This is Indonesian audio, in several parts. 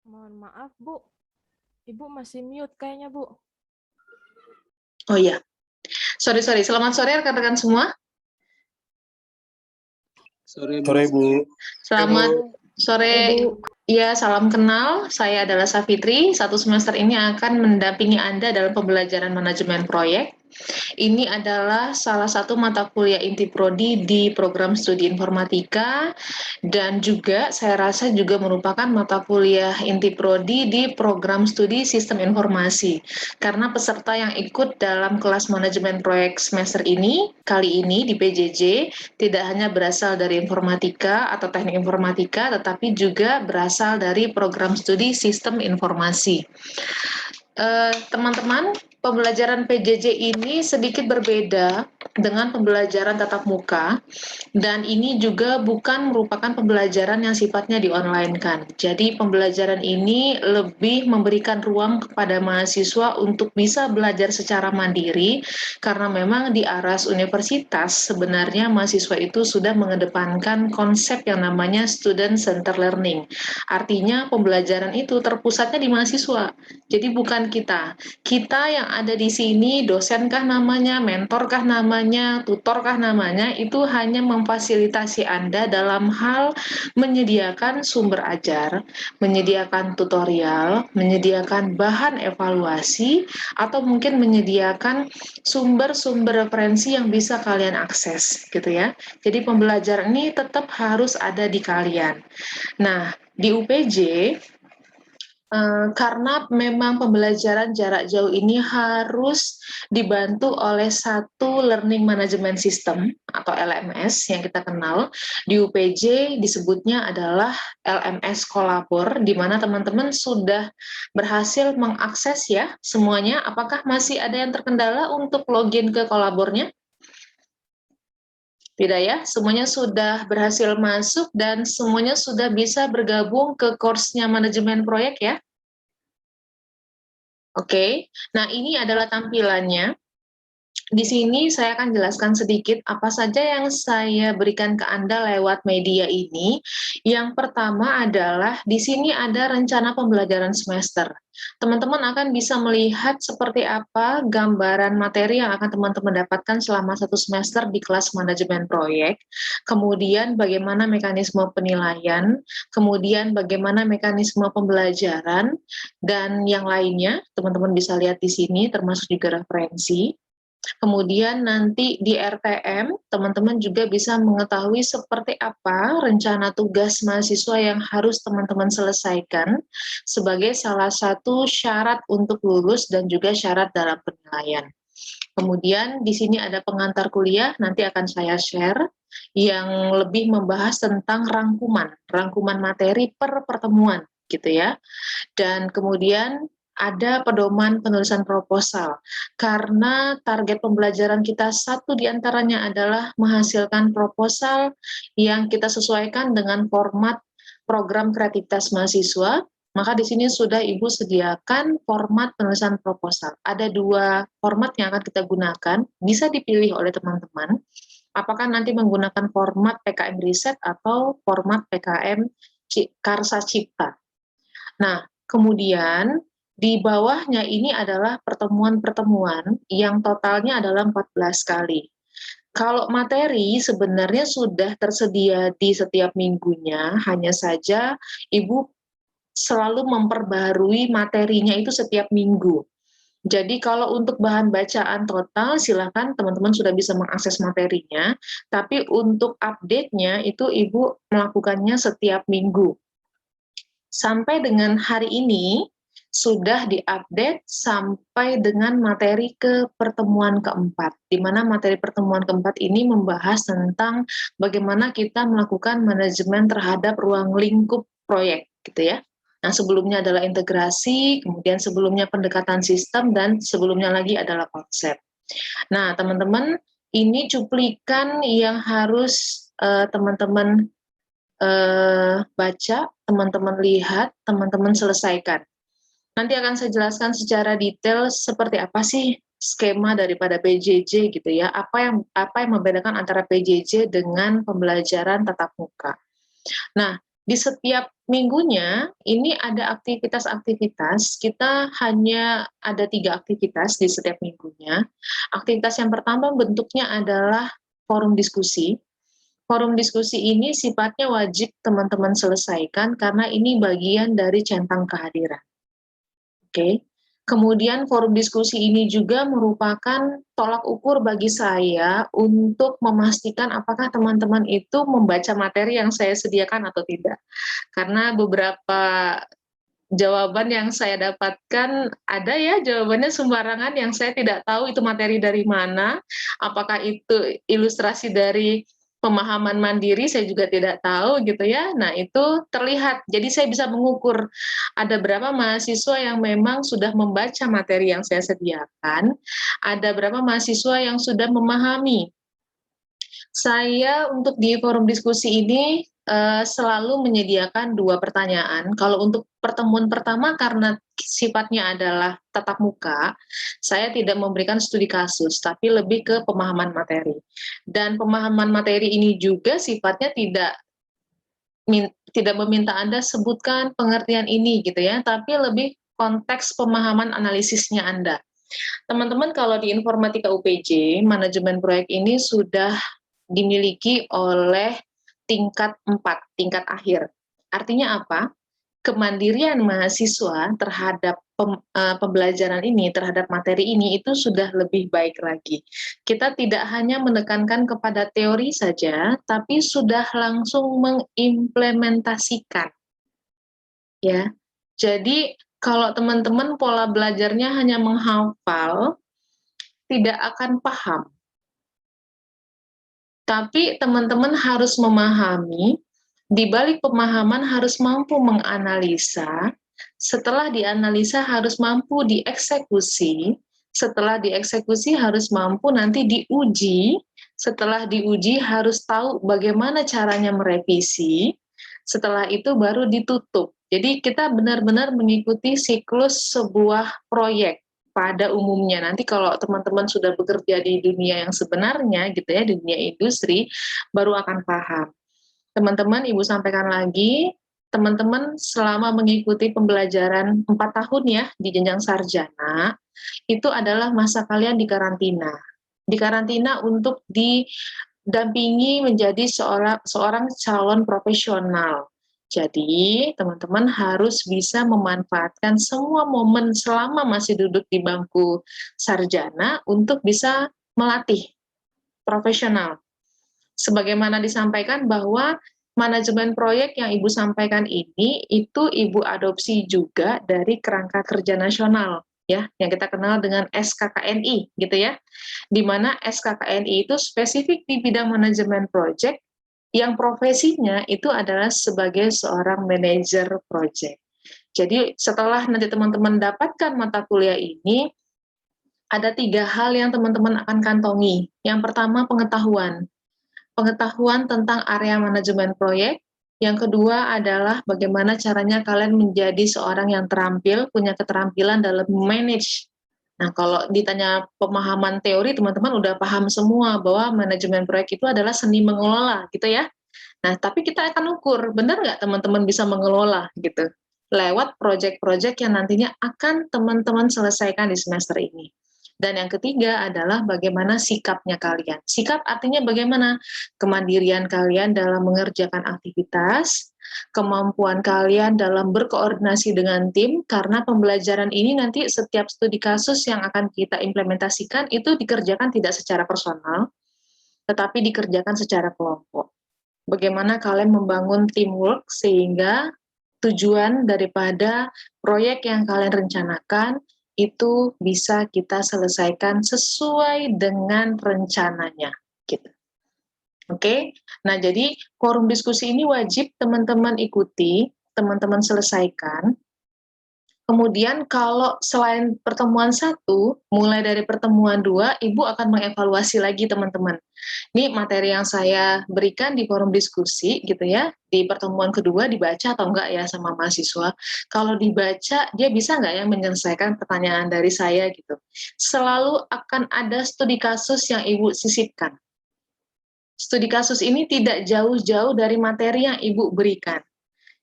Mohon maaf, Bu. Ibu masih mute kayaknya, Bu. Oh iya, sorry. Selamat sore rekan-rekan semua. Sore, Bu. Selamat sore. Bu. Ya, salam kenal. Saya adalah Safitri. Satu semester ini akan mendampingi Anda dalam pembelajaran manajemen proyek. Ini adalah salah satu mata kuliah inti prodi di program studi informatika dan juga saya rasa juga merupakan mata kuliah inti prodi di program studi sistem informasi. Karena peserta yang ikut dalam kelas manajemen proyek semester ini, kali ini di PJJ, tidak hanya berasal dari informatika atau teknik informatika, tetapi juga berasal dari program studi sistem informasi. Teman-teman, pembelajaran PJJ ini sedikit berbeda dengan pembelajaran tatap muka, dan ini juga bukan merupakan pembelajaran yang sifatnya di-online-kan. Jadi pembelajaran ini lebih memberikan ruang kepada mahasiswa untuk bisa belajar secara mandiri, karena memang di ARAS Universitas sebenarnya mahasiswa itu sudah mengedepankan konsep yang namanya student center learning. Artinya pembelajaran itu terpusatnya di mahasiswa. Jadi bukan kita yang ada di sini, dosenkah namanya, mentorkah namanya, tutorkah namanya, itu hanya memfasilitasi Anda dalam hal menyediakan sumber ajar, menyediakan tutorial, menyediakan bahan evaluasi, atau mungkin menyediakan sumber-sumber referensi yang bisa kalian akses, gitu ya. Jadi pembelajaran ini tetap harus ada di kalian. Nah, di UPJ, karena memang pembelajaran jarak jauh ini harus dibantu oleh satu learning management system atau LMS yang kita kenal. Di UPJ disebutnya adalah LMS Kolabor, di mana teman-teman sudah berhasil mengakses ya semuanya. Apakah masih ada yang terkendala untuk login ke Kolabornya? Tidak ya, semuanya sudah berhasil masuk dan semuanya sudah bisa bergabung ke course-nya manajemen proyek ya? Oke, nah ini adalah tampilannya. Di sini saya akan jelaskan sedikit apa saja yang saya berikan ke Anda lewat media ini. Yang pertama adalah di sini ada rencana pembelajaran semester. Teman-teman akan bisa melihat seperti apa gambaran materi yang akan teman-teman dapatkan selama satu semester di kelas manajemen proyek, kemudian bagaimana mekanisme penilaian, kemudian bagaimana mekanisme pembelajaran, dan yang lainnya teman-teman bisa lihat di sini termasuk juga referensi. Kemudian nanti di RTM, teman-teman juga bisa mengetahui seperti apa rencana tugas mahasiswa yang harus teman-teman selesaikan sebagai salah satu syarat untuk lulus dan juga syarat dalam penilaian. Kemudian di sini ada pengantar kuliah, nanti akan saya share, yang lebih membahas tentang rangkuman materi per pertemuan, gitu ya. Dan kemudian ada pedoman penulisan proposal, karena target pembelajaran kita satu diantaranya adalah menghasilkan proposal yang kita sesuaikan dengan format program kreativitas mahasiswa. Maka di sini sudah Ibu sediakan format penulisan proposal. Ada dua format yang akan kita gunakan, bisa dipilih oleh teman-teman. Apakah nanti menggunakan format PKM Riset atau format PKM Karsa Cipta. Nah, kemudian di bawahnya ini adalah pertemuan-pertemuan yang totalnya adalah 14 kali. Kalau materi sebenarnya sudah tersedia di setiap minggunya, hanya saja Ibu selalu memperbaharui materinya itu setiap minggu. Jadi kalau untuk bahan bacaan total, silakan teman-teman sudah bisa mengakses materinya, tapi untuk update-nya itu Ibu melakukannya setiap minggu. Sampai dengan hari ini, sudah diupdate sampai dengan materi ke pertemuan keempat, di mana materi pertemuan keempat ini membahas tentang bagaimana kita melakukan manajemen terhadap ruang lingkup proyek, gitu ya. Nah, sebelumnya adalah integrasi, kemudian sebelumnya pendekatan sistem, dan sebelumnya lagi adalah konsep. Nah, teman-teman, ini cuplikan yang harus teman-teman baca, teman-teman lihat, teman-teman selesaikan. Nanti akan saya jelaskan secara detail seperti apa sih skema daripada PJJ gitu ya, apa yang membedakan antara PJJ dengan pembelajaran tatap muka. Nah, Di setiap minggunya, ini ada aktivitas-aktivitas, kita hanya ada 3 aktivitas di setiap minggunya. Aktivitas yang pertama bentuknya adalah forum diskusi. Forum diskusi ini sifatnya wajib teman-teman selesaikan karena ini bagian dari centang kehadiran. Oke. Kemudian forum diskusi ini juga merupakan tolak ukur bagi saya untuk memastikan apakah teman-teman itu membaca materi yang saya sediakan atau tidak. Karena beberapa jawaban yang saya dapatkan ada ya jawabannya sembarangan yang saya tidak tahu itu materi dari mana, apakah itu ilustrasi dari pemahaman mandiri, saya juga tidak tahu gitu ya. Nah, itu terlihat. Jadi saya bisa mengukur ada berapa mahasiswa yang memang sudah membaca materi yang saya sediakan, ada berapa mahasiswa yang sudah memahami. Saya untuk di forum diskusi ini selalu menyediakan 2 pertanyaan. Kalau untuk pertemuan pertama karena sifatnya adalah tatap muka, saya tidak memberikan studi kasus, tapi lebih ke pemahaman materi. Dan pemahaman materi ini juga sifatnya tidak meminta Anda sebutkan pengertian ini gitu ya, tapi lebih konteks pemahaman analisisnya Anda. Teman-teman kalau di Informatika UPJ, manajemen proyek ini sudah dimiliki oleh tingkat 4, tingkat akhir. Artinya apa? Kemandirian mahasiswa terhadap pembelajaran ini, terhadap materi ini itu sudah lebih baik lagi. Kita tidak hanya menekankan kepada teori saja, tapi sudah langsung mengimplementasikan. Ya. Jadi kalau teman-teman pola belajarnya hanya menghafal, tidak akan paham. Tapi teman-teman harus memahami, di balik pemahaman harus mampu menganalisa, setelah dianalisa harus mampu dieksekusi, setelah dieksekusi harus mampu nanti diuji, setelah diuji harus tahu bagaimana caranya merevisi, setelah itu baru ditutup. Jadi kita benar-benar mengikuti siklus sebuah proyek. Pada umumnya nanti kalau teman-teman sudah bekerja di dunia yang sebenarnya gitu ya, di dunia industri, baru akan paham. Teman-teman, Ibu sampaikan lagi, teman-teman selama mengikuti pembelajaran 4 tahun ya di jenjang sarjana, itu adalah masa kalian di karantina. Di karantina untuk didampingi menjadi seorang calon profesional. Jadi, teman-teman harus bisa memanfaatkan semua momen selama masih duduk di bangku sarjana untuk bisa melatih profesional. Sebagaimana disampaikan bahwa manajemen proyek yang Ibu sampaikan ini, itu Ibu adopsi juga dari Kerangka Kerja Nasional, ya, yang kita kenal dengan SKKNI, gitu ya. Di mana SKKNI itu spesifik di bidang manajemen proyek, yang profesinya itu adalah sebagai seorang manajer proyek. Jadi setelah nanti teman-teman dapatkan mata kuliah ini, ada 3 hal yang teman-teman akan kantongi. Yang pertama pengetahuan. Pengetahuan tentang area manajemen proyek. Yang kedua adalah bagaimana caranya kalian menjadi seorang yang terampil, punya keterampilan dalam manage. Nah, kalau ditanya pemahaman teori, teman-teman udah paham semua bahwa manajemen proyek itu adalah seni mengelola, gitu ya. Nah, tapi kita akan ukur, benar nggak teman-teman bisa mengelola, gitu, lewat proyek-proyek yang nantinya akan teman-teman selesaikan di semester ini. Dan yang ketiga adalah bagaimana sikapnya kalian. Sikap artinya bagaimana kemandirian kalian dalam mengerjakan aktivitas, kemampuan kalian dalam berkoordinasi dengan tim, karena pembelajaran ini nanti setiap studi kasus yang akan kita implementasikan itu dikerjakan tidak secara personal, tetapi dikerjakan secara kelompok. Bagaimana kalian membangun teamwork sehingga tujuan daripada proyek yang kalian rencanakan itu bisa kita selesaikan sesuai dengan rencananya, gitu. Oke, nah jadi forum diskusi ini wajib teman-teman ikuti, teman-teman selesaikan. Kemudian kalau selain pertemuan 1, mulai dari pertemuan 2, Ibu akan mengevaluasi lagi teman-teman. Ini materi yang saya berikan di forum diskusi gitu ya, di pertemuan kedua dibaca atau enggak ya sama mahasiswa. Kalau dibaca, dia bisa enggak ya menyelesaikan pertanyaan dari saya gitu. Selalu akan ada studi kasus yang Ibu sisipkan. Studi kasus ini tidak jauh-jauh dari materi yang Ibu berikan.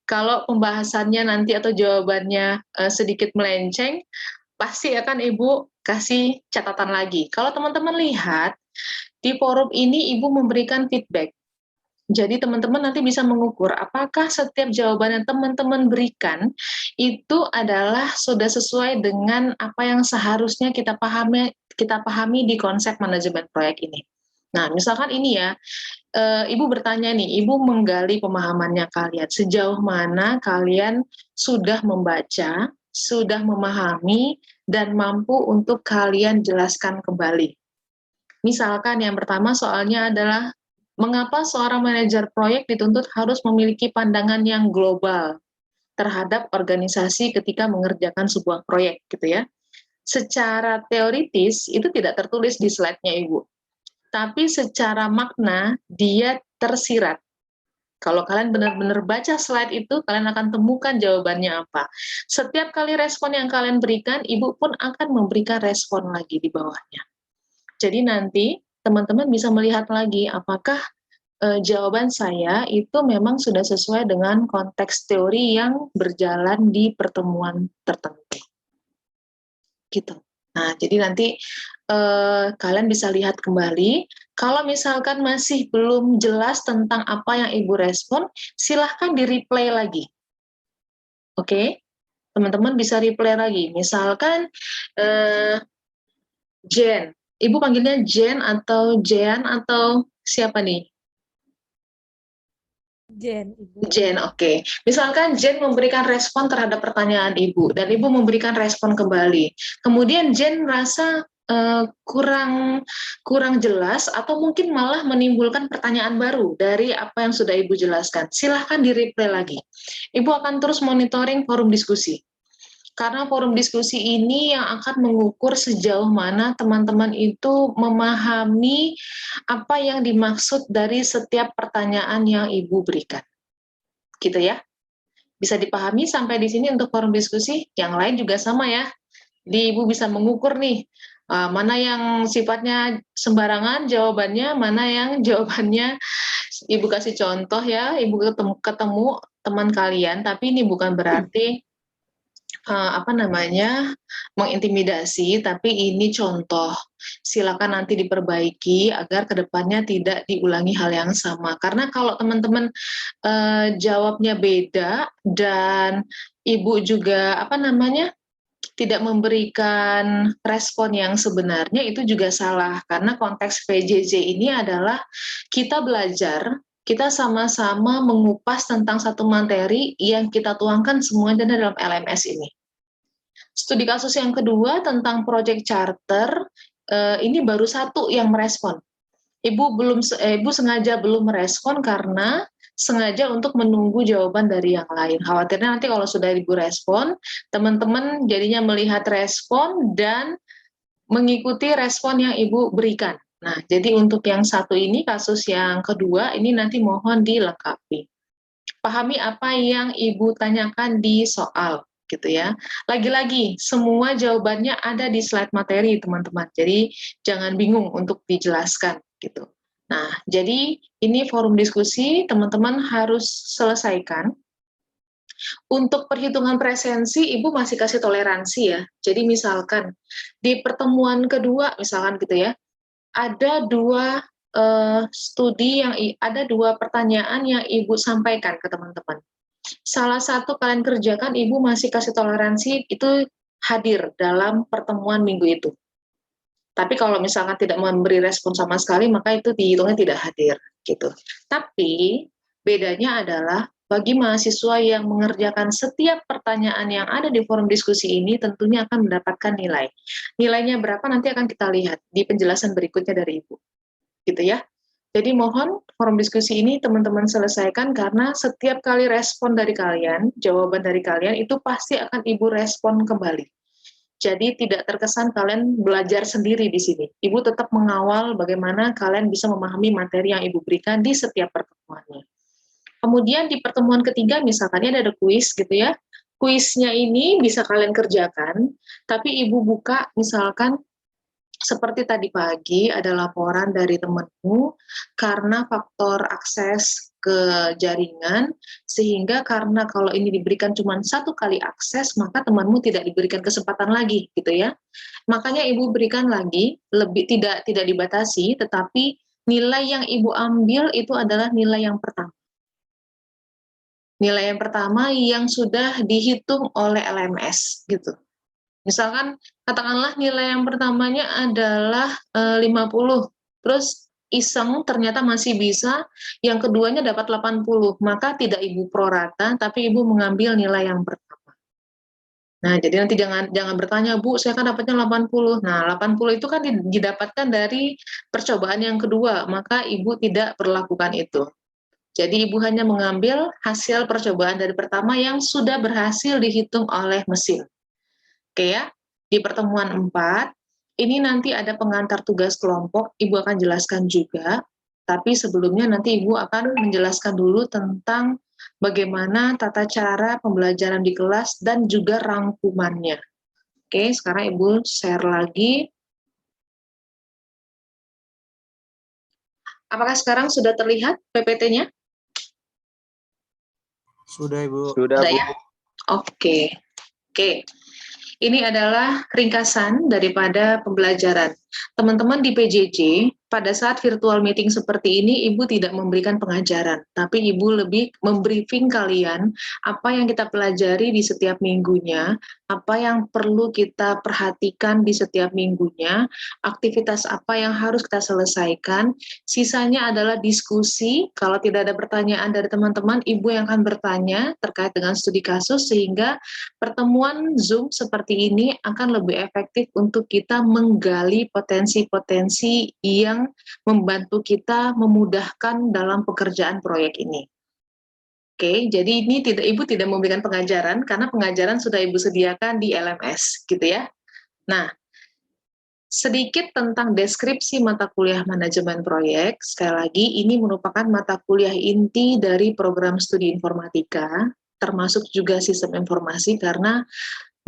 Kalau pembahasannya nanti atau jawabannya sedikit melenceng, pasti akan Ibu kasih catatan lagi. Kalau teman-teman lihat, di forum ini Ibu memberikan feedback. Jadi teman-teman nanti bisa mengukur apakah setiap jawaban yang teman-teman berikan itu adalah sudah sesuai dengan apa yang seharusnya kita pahami di konsep manajemen proyek ini. Nah, misalkan ini ya, Ibu bertanya nih, Ibu menggali pemahamannya kalian, sejauh mana kalian sudah membaca, sudah memahami, dan mampu untuk kalian jelaskan kembali. Misalkan yang pertama soalnya adalah, mengapa seorang manajer proyek dituntut harus memiliki pandangan yang global terhadap organisasi ketika mengerjakan sebuah proyek, gitu ya. Secara teoritis, itu tidak tertulis di slide-nya Ibu. Tapi secara makna, dia tersirat. Kalau kalian benar-benar baca slide itu, kalian akan temukan jawabannya apa. Setiap kali respon yang kalian berikan, Ibu pun akan memberikan respon lagi di bawahnya. Jadi nanti teman-teman bisa melihat lagi apakah jawaban saya itu memang sudah sesuai dengan konteks teori yang berjalan di pertemuan tertentu. Gitu. Nah, jadi nanti kalian bisa lihat kembali. Kalau misalkan masih belum jelas tentang apa yang Ibu respon, silahkan di-replay lagi. Oke? Teman-teman bisa replay lagi. Misalkan Jen. Ibu panggilnya Jen atau Jean atau siapa nih? Jen, Ibu. Jen, oke. Misalkan Jen memberikan respon terhadap pertanyaan Ibu, dan Ibu memberikan respon kembali. Kemudian Jen merasa kurang jelas, atau mungkin malah menimbulkan pertanyaan baru dari apa yang sudah Ibu jelaskan. Silahkan di-replay lagi. Ibu akan terus monitoring forum diskusi. Karena forum diskusi ini yang akan mengukur sejauh mana teman-teman itu memahami apa yang dimaksud dari setiap pertanyaan yang Ibu berikan. Gitu ya. Bisa dipahami sampai di sini untuk forum diskusi. Yang lain juga sama ya. Ibu bisa mengukur nih, mana yang sifatnya sembarangan jawabannya, mana yang jawabannya Ibu kasih contoh ya, Ibu ketemu teman kalian, tapi ini bukan berarti mengintimidasi, tapi ini contoh. Silakan nanti diperbaiki agar kedepannya tidak diulangi hal yang sama. Karena kalau teman-teman jawabnya beda dan Ibu juga tidak memberikan respon yang sebenarnya, itu juga salah. Karena konteks PJJ ini adalah kita belajar, kita sama-sama mengupas tentang satu materi yang kita tuangkan semuanya dalam LMS ini. Studi kasus yang kedua tentang project charter, ini baru satu yang merespon. Ibu sengaja belum merespon karena sengaja untuk menunggu jawaban dari yang lain. Khawatirnya nanti kalau sudah Ibu respon, teman-teman jadinya melihat respon dan mengikuti respon yang Ibu berikan. Nah, jadi untuk yang satu ini, kasus yang kedua, ini nanti mohon dilengkapi. Pahami apa yang Ibu tanyakan di soal, gitu ya. Lagi-lagi, semua jawabannya ada di slide materi, teman-teman. Jadi, jangan bingung untuk dijelaskan, gitu. Nah, jadi ini forum diskusi, teman-teman harus selesaikan. Untuk perhitungan presensi, Ibu masih kasih toleransi ya. Jadi misalkan, di pertemuan kedua, misalkan gitu ya, ada dua ada dua pertanyaan yang Ibu sampaikan ke teman-teman. Salah satu kalian kerjakan, Ibu masih kasih toleransi, itu hadir dalam pertemuan minggu itu. Tapi kalau misalkan tidak memberi respon sama sekali, maka itu dihitungnya tidak hadir, gitu. Tapi bedanya adalah bagi mahasiswa yang mengerjakan setiap pertanyaan yang ada di forum diskusi ini tentunya akan mendapatkan nilai. Nilainya berapa nanti akan kita lihat di penjelasan berikutnya dari Ibu. Gitu ya. Jadi mohon forum diskusi ini teman-teman selesaikan karena setiap kali respon dari kalian, jawaban dari kalian itu pasti akan Ibu respon kembali. Jadi tidak terkesan kalian belajar sendiri di sini. Ibu tetap mengawal bagaimana kalian bisa memahami materi yang Ibu berikan di setiap pertemuannya. Kemudian di pertemuan ketiga misalkan ini ada kuis gitu ya. Kuisnya ini bisa kalian kerjakan, tapi Ibu buka misalkan seperti tadi pagi ada laporan dari temanmu karena faktor akses ke jaringan, sehingga karena kalau ini diberikan cuma 1 kali akses, maka temanmu tidak diberikan kesempatan lagi, gitu ya. Makanya Ibu berikan lagi, tidak dibatasi, tetapi nilai yang Ibu ambil itu adalah nilai yang pertama. Nilai yang pertama yang sudah dihitung oleh LMS, gitu. Misalkan katakanlah nilai yang pertamanya adalah 50, terus iseng ternyata masih bisa, yang keduanya dapat 80, maka tidak Ibu prorata, tapi Ibu mengambil nilai yang pertama. Nah, jadi nanti jangan bertanya, "Bu, saya kan dapatnya 80." Nah, 80 itu kan didapatkan dari percobaan yang kedua, maka Ibu tidak perlakukan itu. Jadi Ibu hanya mengambil hasil percobaan dari pertama yang sudah berhasil dihitung oleh mesin. Oke ya, di pertemuan 4, ini nanti ada pengantar tugas kelompok, Ibu akan jelaskan juga, tapi sebelumnya nanti Ibu akan menjelaskan dulu tentang bagaimana tata cara pembelajaran di kelas dan juga rangkumannya. Oke, sekarang Ibu share lagi. Apakah sekarang sudah terlihat PPT-nya? Sudah, Ibu. Sudah, Sudah Bu. ya? Oke. Oke. Ini adalah ringkasan daripada pembelajaran. Teman-teman di PJJ, pada saat virtual meeting seperti ini, Ibu tidak memberikan pengajaran, tapi Ibu lebih membriefing kalian apa yang kita pelajari di setiap minggunya, apa yang perlu kita perhatikan di setiap minggunya, aktivitas apa yang harus kita selesaikan. Sisanya adalah diskusi. Kalau tidak ada pertanyaan dari teman-teman, Ibu yang akan bertanya terkait dengan studi kasus, sehingga pertemuan Zoom seperti ini akan lebih efektif untuk kita menggali potensi-potensi yang membantu kita memudahkan dalam pekerjaan proyek ini. Oke, jadi ini Ibu tidak memberikan pengajaran karena pengajaran sudah Ibu sediakan di LMS, gitu ya. Nah, sedikit tentang deskripsi mata kuliah manajemen proyek. Sekali lagi, ini merupakan mata kuliah inti dari program studi informatika, termasuk juga sistem informasi, karena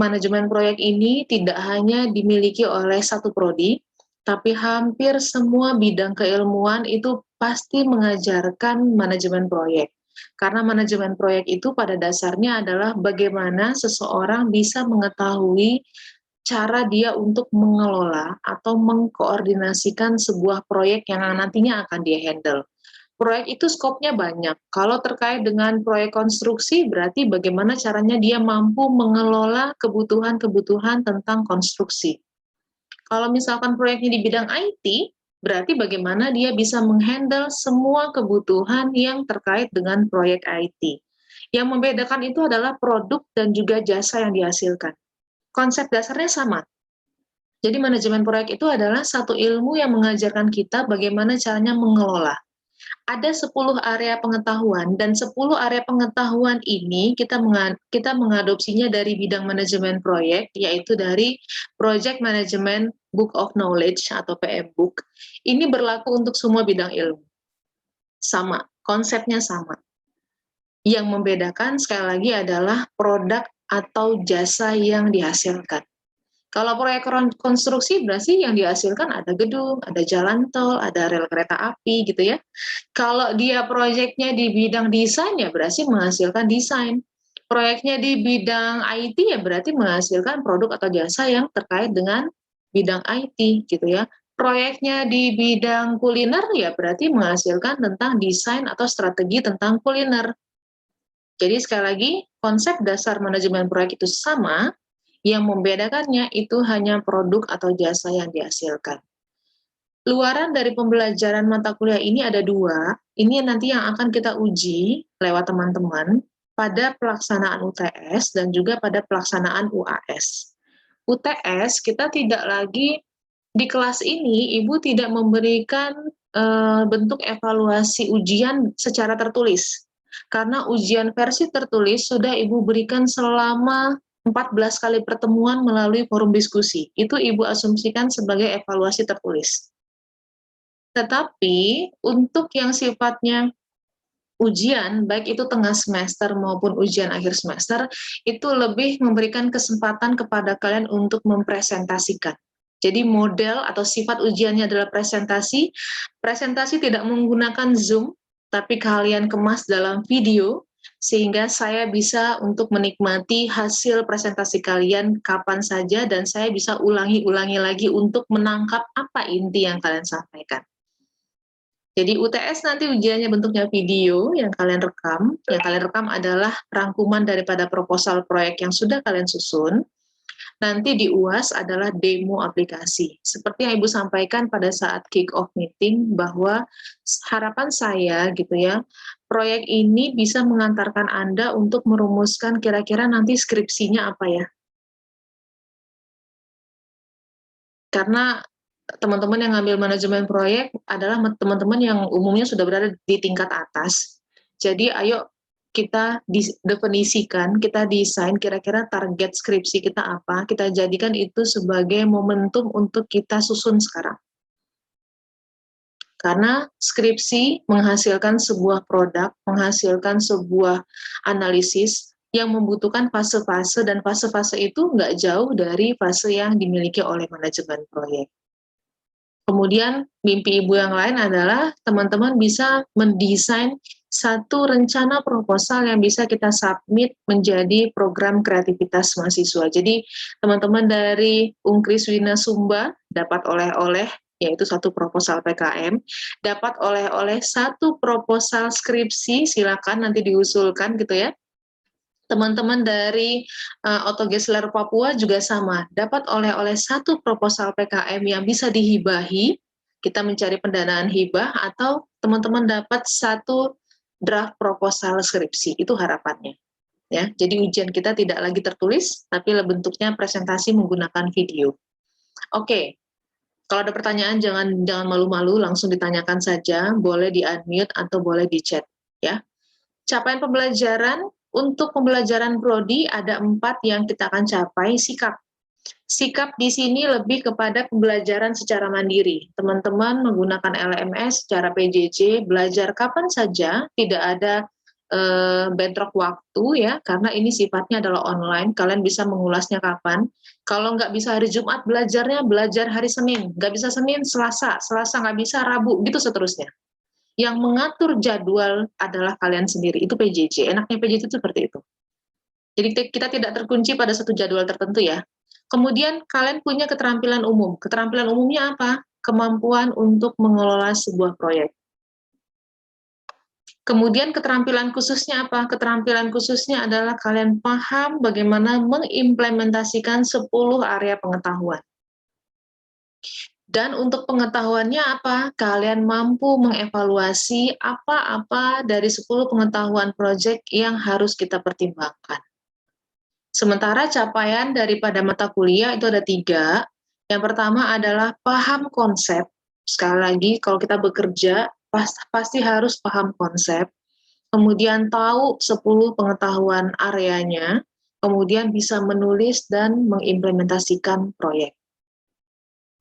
manajemen proyek ini tidak hanya dimiliki oleh satu prodi, tapi hampir semua bidang keilmuan itu pasti mengajarkan manajemen proyek. Karena manajemen proyek itu pada dasarnya adalah bagaimana seseorang bisa mengetahui cara dia untuk mengelola atau mengkoordinasikan sebuah proyek yang nantinya akan dia handle. Proyek itu skopnya banyak. Kalau terkait dengan proyek konstruksi, berarti bagaimana caranya dia mampu mengelola kebutuhan-kebutuhan tentang konstruksi. Kalau misalkan proyeknya di bidang IT, berarti bagaimana dia bisa menghandle semua kebutuhan yang terkait dengan proyek IT. Yang membedakan itu adalah produk dan juga jasa yang dihasilkan. Konsep dasarnya sama. Jadi manajemen proyek itu adalah satu ilmu yang mengajarkan kita bagaimana caranya mengelola. Ada 10 area pengetahuan, dan 10 area pengetahuan ini kita mengadopsinya dari bidang manajemen proyek, yaitu dari Project Management Book of Knowledge atau PM Book. Ini berlaku untuk semua bidang ilmu. Sama, konsepnya sama. Yang membedakan sekali lagi adalah produk atau jasa yang dihasilkan. Kalau proyek konstruksi berarti yang dihasilkan ada gedung, ada jalan tol, ada rel kereta api gitu ya. Kalau dia proyeknya di bidang desain ya berarti menghasilkan desain. Proyeknya di bidang IT ya berarti menghasilkan produk atau jasa yang terkait dengan bidang IT gitu ya. Proyeknya di bidang kuliner ya berarti menghasilkan tentang desain atau strategi tentang kuliner. Jadi sekali lagi konsep dasar manajemen proyek itu sama, yang membedakannya itu hanya produk atau jasa yang dihasilkan. Luaran dari pembelajaran mata kuliah ini ada 2, ini nanti yang akan kita uji lewat teman-teman pada pelaksanaan UTS dan juga pada pelaksanaan UAS. UTS kita tidak lagi di kelas ini, Ibu tidak memberikan bentuk evaluasi ujian secara tertulis. Karena ujian versi tertulis sudah Ibu berikan selama 14 kali pertemuan melalui forum diskusi. Itu Ibu asumsikan sebagai evaluasi tertulis. Tetapi untuk yang sifatnya ujian, baik itu tengah semester maupun ujian akhir semester, itu lebih memberikan kesempatan kepada kalian untuk mempresentasikan. Jadi model atau sifat ujiannya adalah presentasi. Presentasi tidak menggunakan Zoom, tapi kalian kemas dalam video, sehingga saya bisa untuk menikmati hasil presentasi kalian kapan saja, dan saya bisa ulangi-ulangi lagi untuk menangkap apa inti yang kalian sampaikan. Jadi UTS nanti ujiannya bentuknya video yang kalian rekam. Yang kalian rekam adalah rangkuman daripada proposal proyek yang sudah kalian susun. Nanti di UAS adalah demo aplikasi. Seperti yang Ibu sampaikan pada saat kick-off meeting, bahwa harapan saya gitu ya, proyek ini bisa mengantarkan Anda untuk merumuskan kira-kira nanti skripsinya apa ya. Karena teman-teman yang ngambil manajemen proyek adalah teman-teman yang umumnya sudah berada di tingkat atas. Jadi ayo kita definisikan, kita desain kira-kira target skripsi kita apa, kita jadikan itu sebagai momentum untuk kita susun sekarang. Karena skripsi menghasilkan sebuah produk, menghasilkan sebuah analisis yang membutuhkan fase-fase, dan fase-fase itu nggak jauh dari fase yang dimiliki oleh manajemen proyek. Kemudian mimpi Ibu yang lain adalah teman-teman bisa mendesain satu rencana proposal yang bisa kita submit menjadi program kreativitas mahasiswa. Jadi teman-teman dari Unkris Wina Sumba dapat oleh-oleh, yaitu satu proposal PKM, dapat oleh-oleh satu proposal skripsi, silakan nanti diusulkan gitu ya. Teman-teman dari Oto Gesler Papua juga sama, dapat oleh-oleh satu proposal PKM yang bisa dihibahi, kita mencari pendanaan hibah, atau teman-teman dapat satu draft proposal skripsi, itu harapannya. Ya, jadi ujian kita tidak lagi tertulis, tapi bentuknya presentasi menggunakan video. Oke, kalau ada pertanyaan jangan malu-malu, langsung ditanyakan saja, boleh di-unmute atau boleh di-chat. Ya. Capaian pembelajaran. Untuk pembelajaran prodi ada 4 yang kita akan capai. Sikap. Sikap di sini lebih kepada pembelajaran secara mandiri. Teman-teman menggunakan LMS secara PJJ, belajar kapan saja, tidak ada bentrok waktu ya, karena ini sifatnya adalah online, kalian bisa mengulasnya kapan. Kalau nggak bisa hari Jumat belajarnya, belajar hari Senin. Nggak bisa Senin, Selasa nggak bisa Rabu, gitu seterusnya. Yang mengatur jadwal adalah kalian sendiri, itu PJJ. Enaknya PJJ itu seperti itu. Jadi kita tidak terkunci pada satu jadwal tertentu ya. Kemudian kalian punya keterampilan umum. Keterampilan umumnya apa? Kemampuan untuk mengelola sebuah proyek. Kemudian keterampilan khususnya apa? Keterampilan khususnya adalah kalian paham bagaimana mengimplementasikan 10 area pengetahuan. Dan untuk pengetahuannya apa? Kalian mampu mengevaluasi apa-apa dari 10 pengetahuan proyek yang harus kita pertimbangkan. Sementara capaian daripada mata kuliah itu ada 3. Yang pertama adalah paham konsep. Sekali lagi, kalau kita bekerja, pasti harus paham konsep. Kemudian tahu 10 pengetahuan areanya, kemudian bisa menulis dan mengimplementasikan proyek.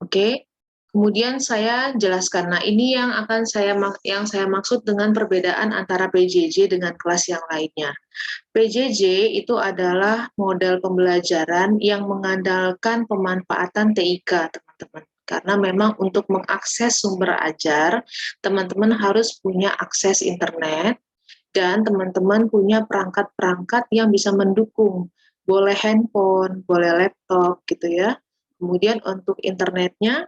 Oke. Kemudian saya jelaskan, nah ini yang saya maksud dengan perbedaan antara PJJ dengan kelas yang lainnya. PJJ itu adalah model pembelajaran yang mengandalkan pemanfaatan TIK, teman-teman. Karena memang untuk mengakses sumber ajar, teman-teman harus punya akses internet, dan teman-teman punya perangkat-perangkat yang bisa mendukung. Boleh handphone, boleh laptop, gitu ya. Kemudian untuk internetnya,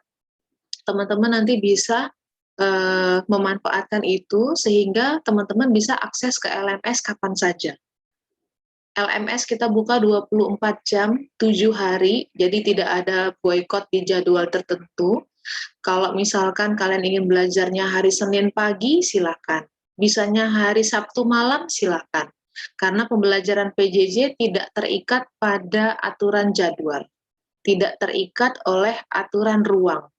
teman-teman nanti bisa memanfaatkan itu sehingga teman-teman bisa akses ke LMS kapan saja. LMS kita buka 24 jam, 7 hari, jadi tidak ada boykot di jadwal tertentu. Kalau misalkan kalian ingin belajarnya hari Senin pagi, silakan. Bisanya hari Sabtu malam, silakan. Karena pembelajaran PJJ tidak terikat pada aturan jadwal, tidak terikat oleh aturan ruang,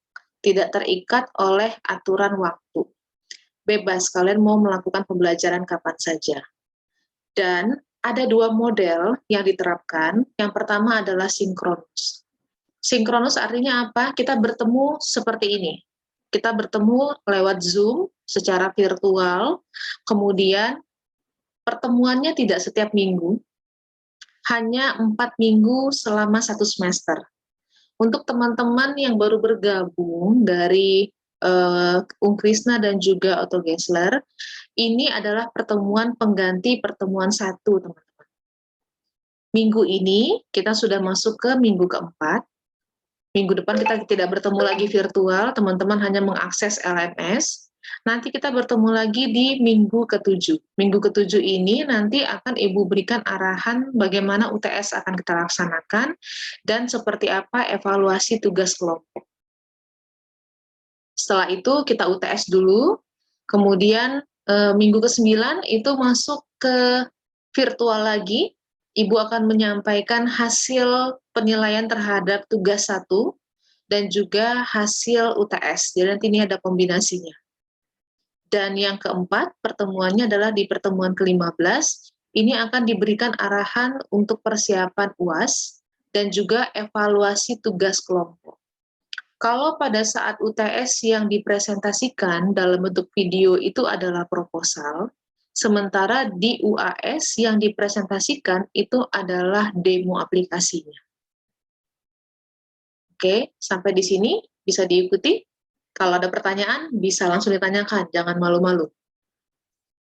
tidak terikat oleh aturan waktu. Bebas, kalian mau melakukan pembelajaran kapan saja. Dan ada 2 model yang diterapkan. Yang pertama adalah sinkronus. Sinkronus artinya apa? Kita bertemu seperti ini. Kita bertemu lewat Zoom secara virtual, kemudian pertemuannya tidak setiap minggu, hanya 4 minggu selama 1 semester. Untuk teman-teman yang baru bergabung dari Krisna dan juga Oto Gesler, ini adalah pertemuan pengganti pertemuan 1, teman-teman. Minggu ini kita sudah masuk ke minggu keempat. Minggu depan kita tidak bertemu lagi virtual, teman-teman hanya mengakses LMS. Nanti kita bertemu lagi di minggu ke-7. Minggu ke-7 ini nanti akan Ibu berikan arahan bagaimana UTS akan kita laksanakan dan seperti apa evaluasi tugas kelompok. Setelah itu kita UTS dulu, kemudian minggu ke-9 itu masuk ke virtual lagi. Ibu akan menyampaikan hasil penilaian terhadap tugas 1 dan juga hasil UTS. Jadi nanti ini ada kombinasinya. Dan yang keempat, pertemuannya adalah di pertemuan ke-15, ini akan diberikan arahan untuk persiapan UAS dan juga evaluasi tugas kelompok. Kalau pada saat UTS yang dipresentasikan dalam bentuk video itu adalah proposal, sementara di UAS yang dipresentasikan itu adalah demo aplikasinya. Oke, sampai di sini bisa diikuti. Kalau ada pertanyaan, bisa langsung ditanyakan, jangan malu-malu.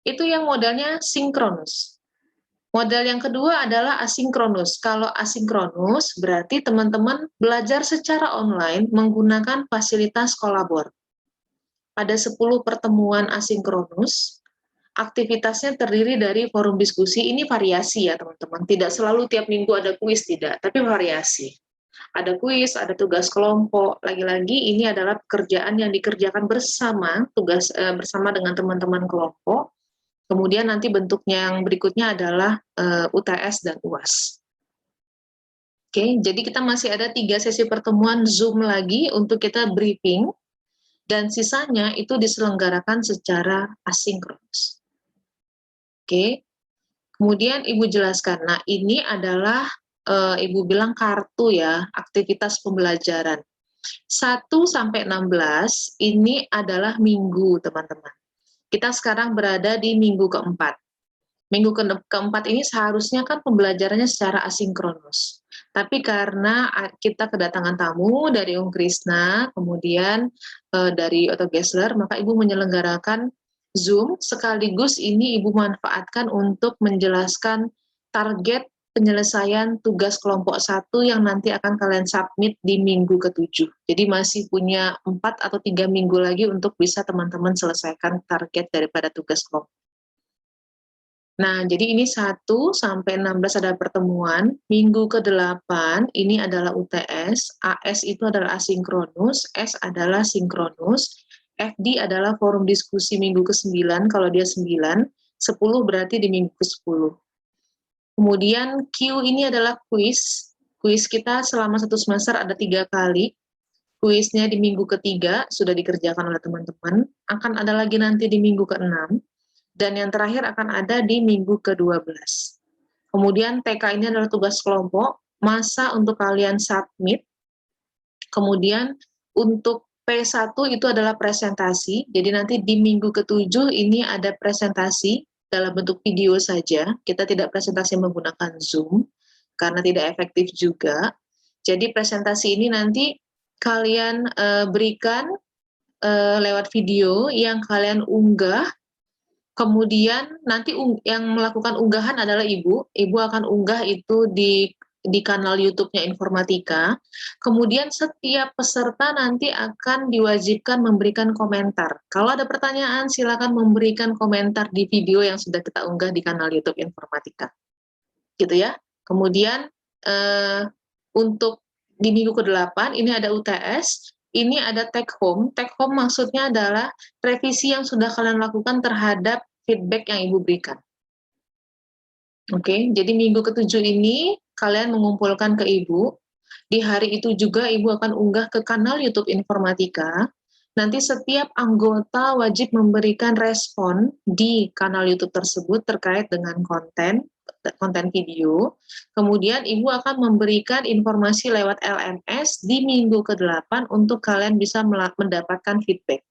Itu yang modelnya sinkronus. Model yang kedua adalah asinkronus. Kalau asinkronus, berarti teman-teman belajar secara online menggunakan fasilitas kolabor. Pada 10 pertemuan asinkronus, aktivitasnya terdiri dari forum diskusi. Ini variasi ya teman-teman, tidak selalu tiap minggu ada kuis, tidak, tapi variasi. Ada kuis, ada tugas kelompok. Lagi-lagi ini adalah pekerjaan yang dikerjakan bersama, bersama dengan teman-teman kelompok. Kemudian nanti bentuknya yang berikutnya adalah UTS dan UAS. Oke, jadi kita masih ada 3 sesi pertemuan Zoom lagi untuk kita briefing, dan sisanya itu diselenggarakan secara asinkronus. Oke, kemudian Ibu jelaskan, nah ini adalah Ibu bilang kartu ya, aktivitas pembelajaran. 1 sampai 16 ini adalah minggu, teman-teman. Kita sekarang berada di minggu keempat. Minggu keempat ini seharusnya kan pembelajarannya secara asinkronus. Tapi karena kita kedatangan tamu dari Krisna, kemudian dari Otto Gessler, maka Ibu menyelenggarakan Zoom, sekaligus ini Ibu manfaatkan untuk menjelaskan target penyelesaian tugas kelompok 1 yang nanti akan kalian submit di minggu ke-7. Jadi masih punya 4 atau 3 minggu lagi untuk bisa teman-teman selesaikan target daripada tugas kelompok. Nah, jadi ini 1 sampai 16 ada pertemuan, minggu ke-8 ini adalah UTS, AS itu adalah asinkronus, S adalah sinkronus, FD adalah forum diskusi minggu ke-9 kalau dia 9, 10 berarti di minggu ke-10. Kemudian Q ini adalah kuis. Kuis kita selama 1 semester ada 3 kali. Kuisnya di minggu ke-3 sudah dikerjakan oleh teman-teman. Akan ada lagi nanti di minggu ke-6. Dan yang terakhir akan ada di minggu ke-12. Kemudian TK ini adalah tugas kelompok. Masa untuk kalian submit. Kemudian untuk P1 itu adalah presentasi. Jadi nanti di minggu ke-7 ini ada presentasi dalam bentuk video saja, kita tidak presentasi menggunakan Zoom, karena tidak efektif juga. Jadi presentasi ini nanti kalian berikan lewat video yang kalian unggah, kemudian nanti yang melakukan unggahan adalah Ibu akan unggah itu di kanal YouTube-nya Informatika, kemudian setiap peserta nanti akan diwajibkan memberikan komentar. Kalau ada pertanyaan, silakan memberikan komentar di video yang sudah kita unggah di kanal YouTube Informatika. Gitu ya. Kemudian untuk di minggu ke-8, ini ada UTS, ini ada take home. Take home maksudnya adalah revisi yang sudah kalian lakukan terhadap feedback yang Ibu berikan. Oke, jadi minggu ke-7 ini kalian mengumpulkan ke Ibu. Di hari itu juga Ibu akan unggah ke kanal YouTube Informatika. Nanti setiap anggota wajib memberikan respon di kanal YouTube tersebut terkait dengan konten video. Kemudian Ibu akan memberikan informasi lewat LMS di minggu ke-8 untuk kalian bisa mendapatkan feedback.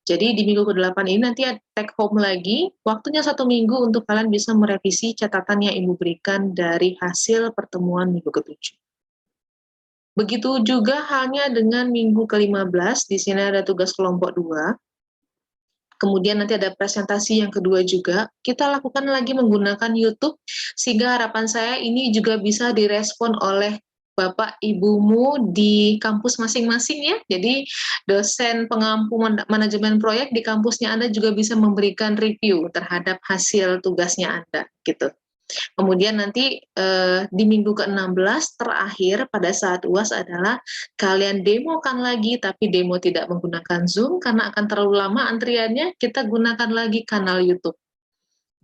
Jadi di minggu ke-8 ini nanti take home lagi, waktunya 1 minggu untuk kalian bisa merevisi catatan yang Ibu berikan dari hasil pertemuan minggu ke-7. Begitu juga halnya dengan minggu ke-15, di sini ada tugas kelompok 2. kemudian nanti ada presentasi yang kedua juga, kita lakukan lagi menggunakan YouTube, sehingga harapan saya ini juga bisa direspon oleh Bapak Ibumu di kampus masing-masing ya. Jadi dosen pengampu manajemen proyek di kampusnya Anda juga bisa memberikan review terhadap hasil tugasnya Anda gitu. Kemudian nanti di minggu ke-16 terakhir pada saat UAS adalah kalian demokan lagi, tapi demo tidak menggunakan Zoom karena akan terlalu lama antriannya, kita gunakan lagi kanal YouTube.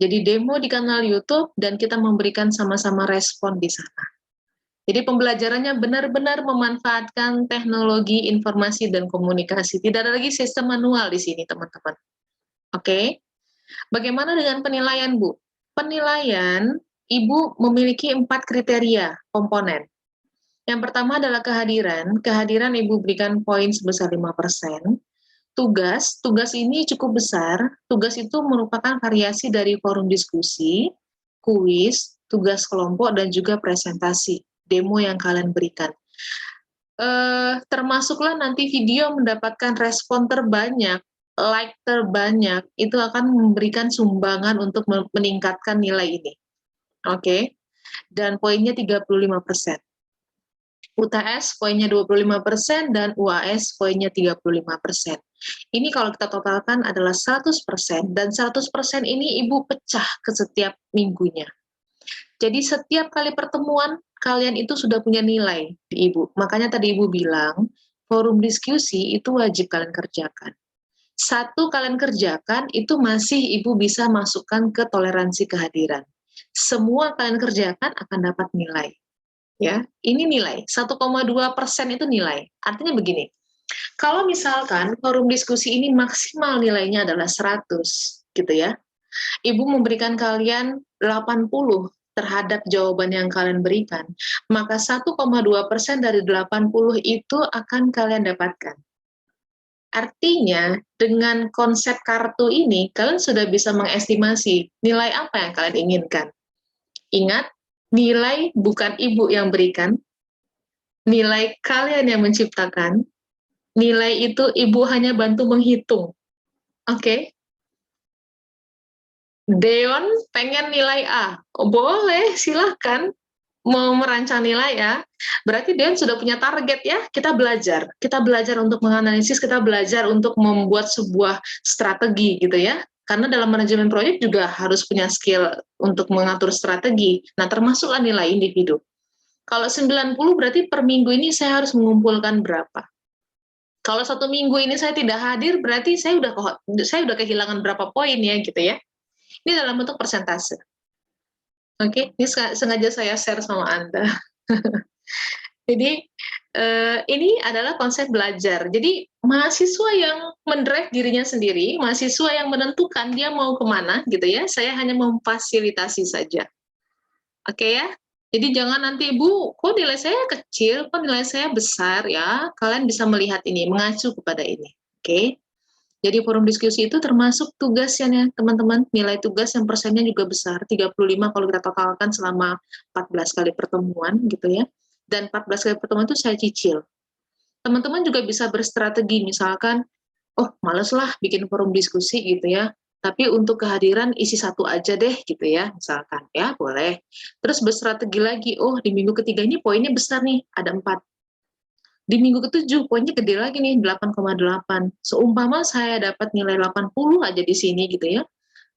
Jadi demo di kanal YouTube dan kita memberikan sama-sama respon di sana. Jadi pembelajarannya benar-benar memanfaatkan teknologi informasi dan komunikasi. Tidak ada lagi sistem manual di sini, teman-teman. Oke? Bagaimana dengan penilaian, Bu? Penilaian, Ibu memiliki 4 kriteria komponen. Yang pertama adalah kehadiran. Kehadiran Ibu berikan poin sebesar 5%. Tugas ini cukup besar. Tugas itu merupakan variasi dari forum diskusi, kuis, tugas kelompok, dan juga presentasi, demo yang kalian berikan. Termasuklah nanti video mendapatkan respon terbanyak, like terbanyak, itu akan memberikan sumbangan untuk meningkatkan nilai ini. Oke, dan poinnya 35%. UTS poinnya 25% dan UAS poinnya 35%. Ini kalau kita totalkan adalah 100%, dan 100% ini Ibu pecah ke setiap minggunya. Jadi setiap kali pertemuan, kalian itu sudah punya nilai di Ibu. Makanya tadi Ibu bilang, forum diskusi itu wajib kalian kerjakan. Satu kalian kerjakan, itu masih Ibu bisa masukkan ke toleransi kehadiran. Semua kalian kerjakan akan dapat nilai. Ya, ini nilai, 1,2% itu nilai. Artinya begini, kalau misalkan forum diskusi ini maksimal nilainya adalah 100, gitu ya, Ibu memberikan kalian 80 terhadap jawaban yang kalian berikan, maka 1,2% dari 80 itu akan kalian dapatkan. Artinya, dengan konsep kartu ini, kalian sudah bisa mengestimasi nilai apa yang kalian inginkan. Ingat, nilai bukan Ibu yang berikan, nilai kalian yang menciptakan, nilai itu Ibu hanya bantu menghitung. Oke? Deon pengen nilai A. Oh, boleh, silahkan mau merancang nilai ya. Berarti Deon sudah punya target ya, kita belajar. Kita belajar untuk menganalisis, kita belajar untuk membuat sebuah strategi gitu ya. Karena dalam manajemen proyek juga harus punya skill untuk mengatur strategi. Nah, termasuklah nilai individu. Kalau 90 berarti per minggu ini saya harus mengumpulkan berapa. Kalau 1 minggu ini saya tidak hadir, berarti saya udah kehilangan berapa poin ya gitu ya. Ini dalam bentuk persentase. Oke, ini sengaja saya share sama Anda. Jadi ini adalah konsep belajar. Jadi mahasiswa yang mendrive dirinya sendiri, mahasiswa yang menentukan dia mau kemana gitu ya, saya hanya memfasilitasi saja. Oke ya, jadi jangan nanti Ibu, kok nilai saya kecil, kok nilai saya besar ya, kalian bisa melihat ini, mengacu kepada ini. Oke, jadi forum diskusi itu termasuk tugasnya teman-teman, nilai tugas yang persennya juga besar, 35 kalau kita totalkan selama 14 kali pertemuan gitu ya, dan 14 kali pertemuan itu saya cicil. Teman-teman juga bisa berstrategi, misalkan, oh males lah bikin forum diskusi gitu ya, tapi untuk kehadiran isi 1 aja deh gitu ya, misalkan, ya boleh. Terus berstrategi lagi, oh di minggu ketiga ini poinnya besar nih, ada 4. Di minggu ke-7 poinnya gede lagi nih, 8,8. Seumpama saya dapat nilai 80 aja di sini gitu ya,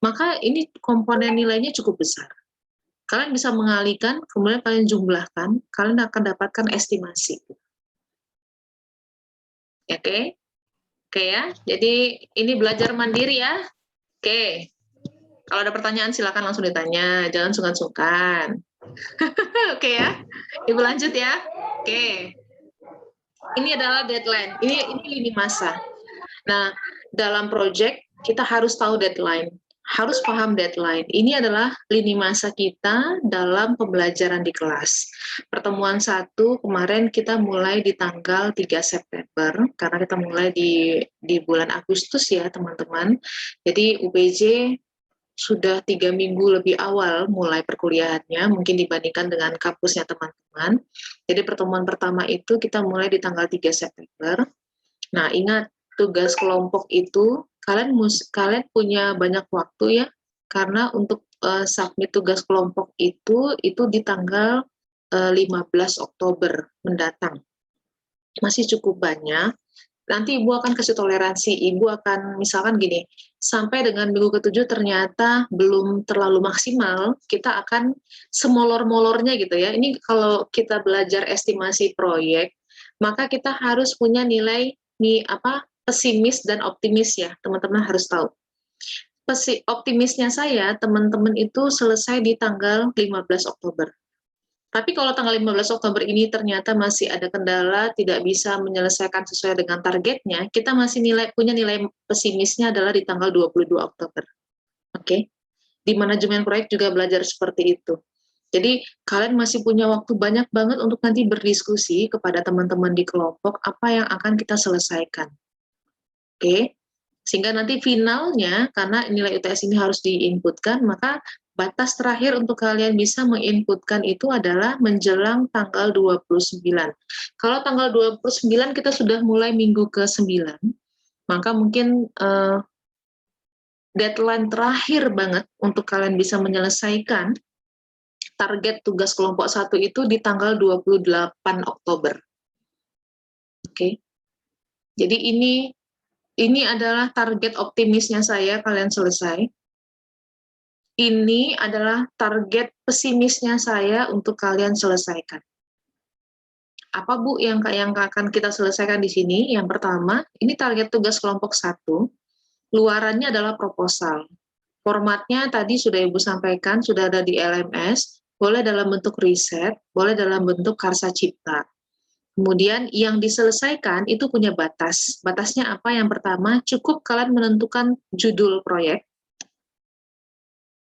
maka ini komponen nilainya cukup besar. Kalian bisa mengalihkan, kemudian kalian jumlahkan, kalian akan dapatkan estimasi. Oke? Oke ya, jadi ini belajar mandiri ya. Oke, kalau ada pertanyaan silakan langsung ditanya, jangan sungkan-sungkan. Oke ya, Ibu lanjut ya. Oke, ini adalah deadline, ini lini masa. Nah, dalam project kita harus tahu deadline, harus paham deadline. Ini adalah lini masa kita dalam pembelajaran di kelas. Pertemuan 1 kemarin kita mulai di tanggal 3 September, karena kita mulai di bulan Agustus ya teman-teman. Jadi UPJ sudah 3 minggu lebih awal mulai perkuliahannya, mungkin dibandingkan dengan kampusnya teman-teman. Jadi pertemuan pertama itu kita mulai di tanggal 3 September. Nah, ingat, tugas kelompok itu kalian punya banyak waktu ya, karena untuk submit tugas kelompok itu di tanggal 15 Oktober mendatang. Masih cukup banyak. Nanti Ibu akan kasih toleransi. Ibu akan misalkan gini, sampai dengan minggu ke-7 ternyata belum terlalu maksimal, kita akan semolor-molornya gitu ya. Ini kalau kita belajar estimasi proyek, maka kita harus punya nilai pesimis dan optimis ya, teman-teman harus tahu. Optimisnya saya, teman-teman itu selesai di tanggal 15 Oktober. Tapi kalau tanggal 15 Oktober ini ternyata masih ada kendala, tidak bisa menyelesaikan sesuai dengan targetnya, kita masih punya nilai pesimisnya adalah di tanggal 22 Oktober. Oke? Di manajemen proyek juga belajar seperti itu. Jadi, kalian masih punya waktu banyak banget untuk nanti berdiskusi kepada teman-teman di kelompok apa yang akan kita selesaikan. Oke? Sehingga nanti finalnya, karena nilai UTS ini harus diinputkan, maka batas terakhir untuk kalian bisa menginputkan itu adalah menjelang tanggal 29. Kalau tanggal 29 kita sudah mulai minggu ke-9, maka mungkin deadline terakhir banget untuk kalian bisa menyelesaikan target tugas kelompok 1 itu di tanggal 28 Oktober. Oke. Jadi ini adalah target optimisnya saya, kalian selesai. Ini adalah target pesimisnya saya untuk kalian selesaikan. Apa Bu yang akan kita selesaikan di sini? Yang pertama, ini target tugas kelompok 1. Luarannya adalah proposal. Formatnya tadi sudah Ibu sampaikan, sudah ada di LMS, boleh dalam bentuk riset, boleh dalam bentuk karsa cipta. Kemudian yang diselesaikan itu punya batas. Batasnya apa? Yang pertama, cukup kalian menentukan judul proyek.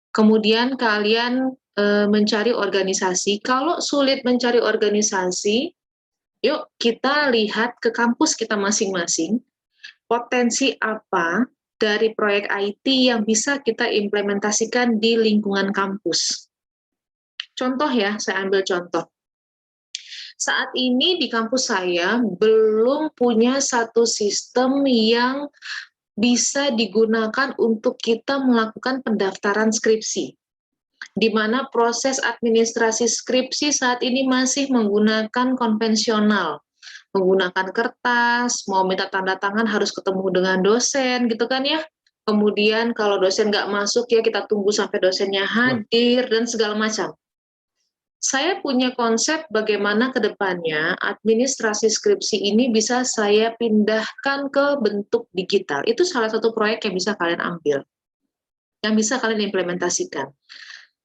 Kemudian kalian mencari organisasi. Kalau sulit mencari organisasi, yuk kita lihat ke kampus kita masing-masing. Potensi apa dari proyek IT yang bisa kita implementasikan di lingkungan kampus. Contoh ya, saya ambil contoh. Saat ini di kampus saya belum punya satu sistem yang bisa digunakan untuk kita melakukan pendaftaran skripsi, di mana proses administrasi skripsi saat ini masih menggunakan konvensional, menggunakan kertas, mau minta tanda tangan harus ketemu dengan dosen, gitu kan ya. Kemudian kalau dosen nggak masuk ya kita tunggu sampai dosennya hadir, dan segala macam. Saya punya konsep bagaimana ke depannya administrasi skripsi ini bisa saya pindahkan ke bentuk digital. Itu salah satu proyek yang bisa kalian ambil, yang bisa kalian implementasikan.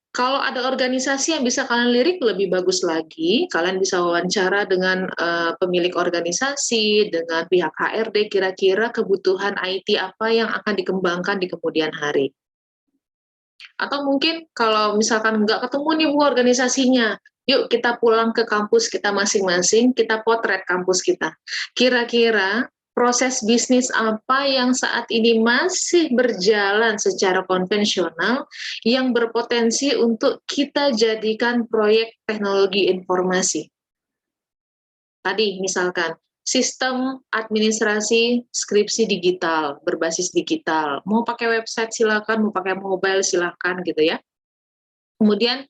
Kalau ada organisasi yang bisa kalian lirik, lebih bagus lagi. Kalian bisa wawancara dengan pemilik organisasi, dengan pihak HRD, kira-kira kebutuhan IT apa yang akan dikembangkan di kemudian hari. Atau mungkin kalau misalkan nggak ketemu nih Bu organisasinya, yuk kita pulang ke kampus kita masing-masing, kita potret kampus kita. Kira-kira proses bisnis apa yang saat ini masih berjalan secara konvensional yang berpotensi untuk kita jadikan proyek teknologi informasi. Tadi misalkan, sistem administrasi skripsi digital, berbasis digital. Mau pakai website silakan, mau pakai mobile silakan gitu ya. Kemudian,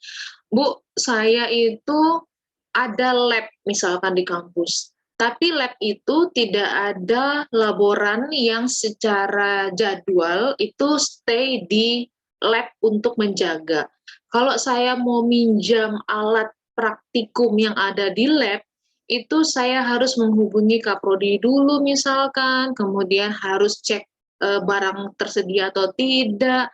Bu, saya itu ada lab misalkan di kampus. Tapi lab itu tidak ada laboran yang secara jadwal itu stay di lab untuk menjaga. Kalau saya mau minjam alat praktikum yang ada di lab, itu saya harus menghubungi Kaprodi dulu misalkan, kemudian harus cek barang tersedia atau tidak,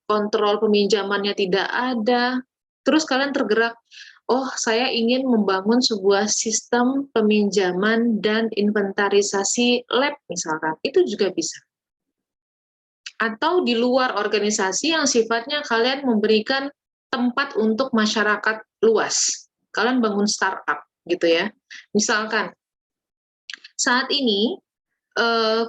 kontrol peminjamannya tidak ada, terus kalian tergerak, oh saya ingin membangun sebuah sistem peminjaman dan inventarisasi lab misalkan, itu juga bisa. Atau di luar organisasi yang sifatnya kalian memberikan tempat untuk masyarakat luas, kalian bangun startup gitu ya. Misalkan saat ini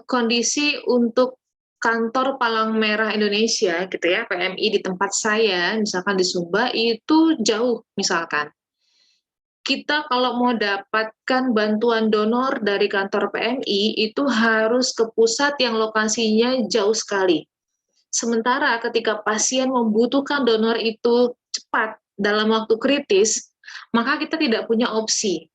kondisi untuk kantor Palang Merah Indonesia gitu ya, PMI di tempat saya misalkan di Sumba itu jauh misalkan. kita kalau mau dapatkan bantuan donor dari kantor PMI itu harus ke pusat yang lokasinya jauh sekali. Sementara ketika pasien membutuhkan donor itu cepat dalam waktu kritis, maka kita tidak punya opsi.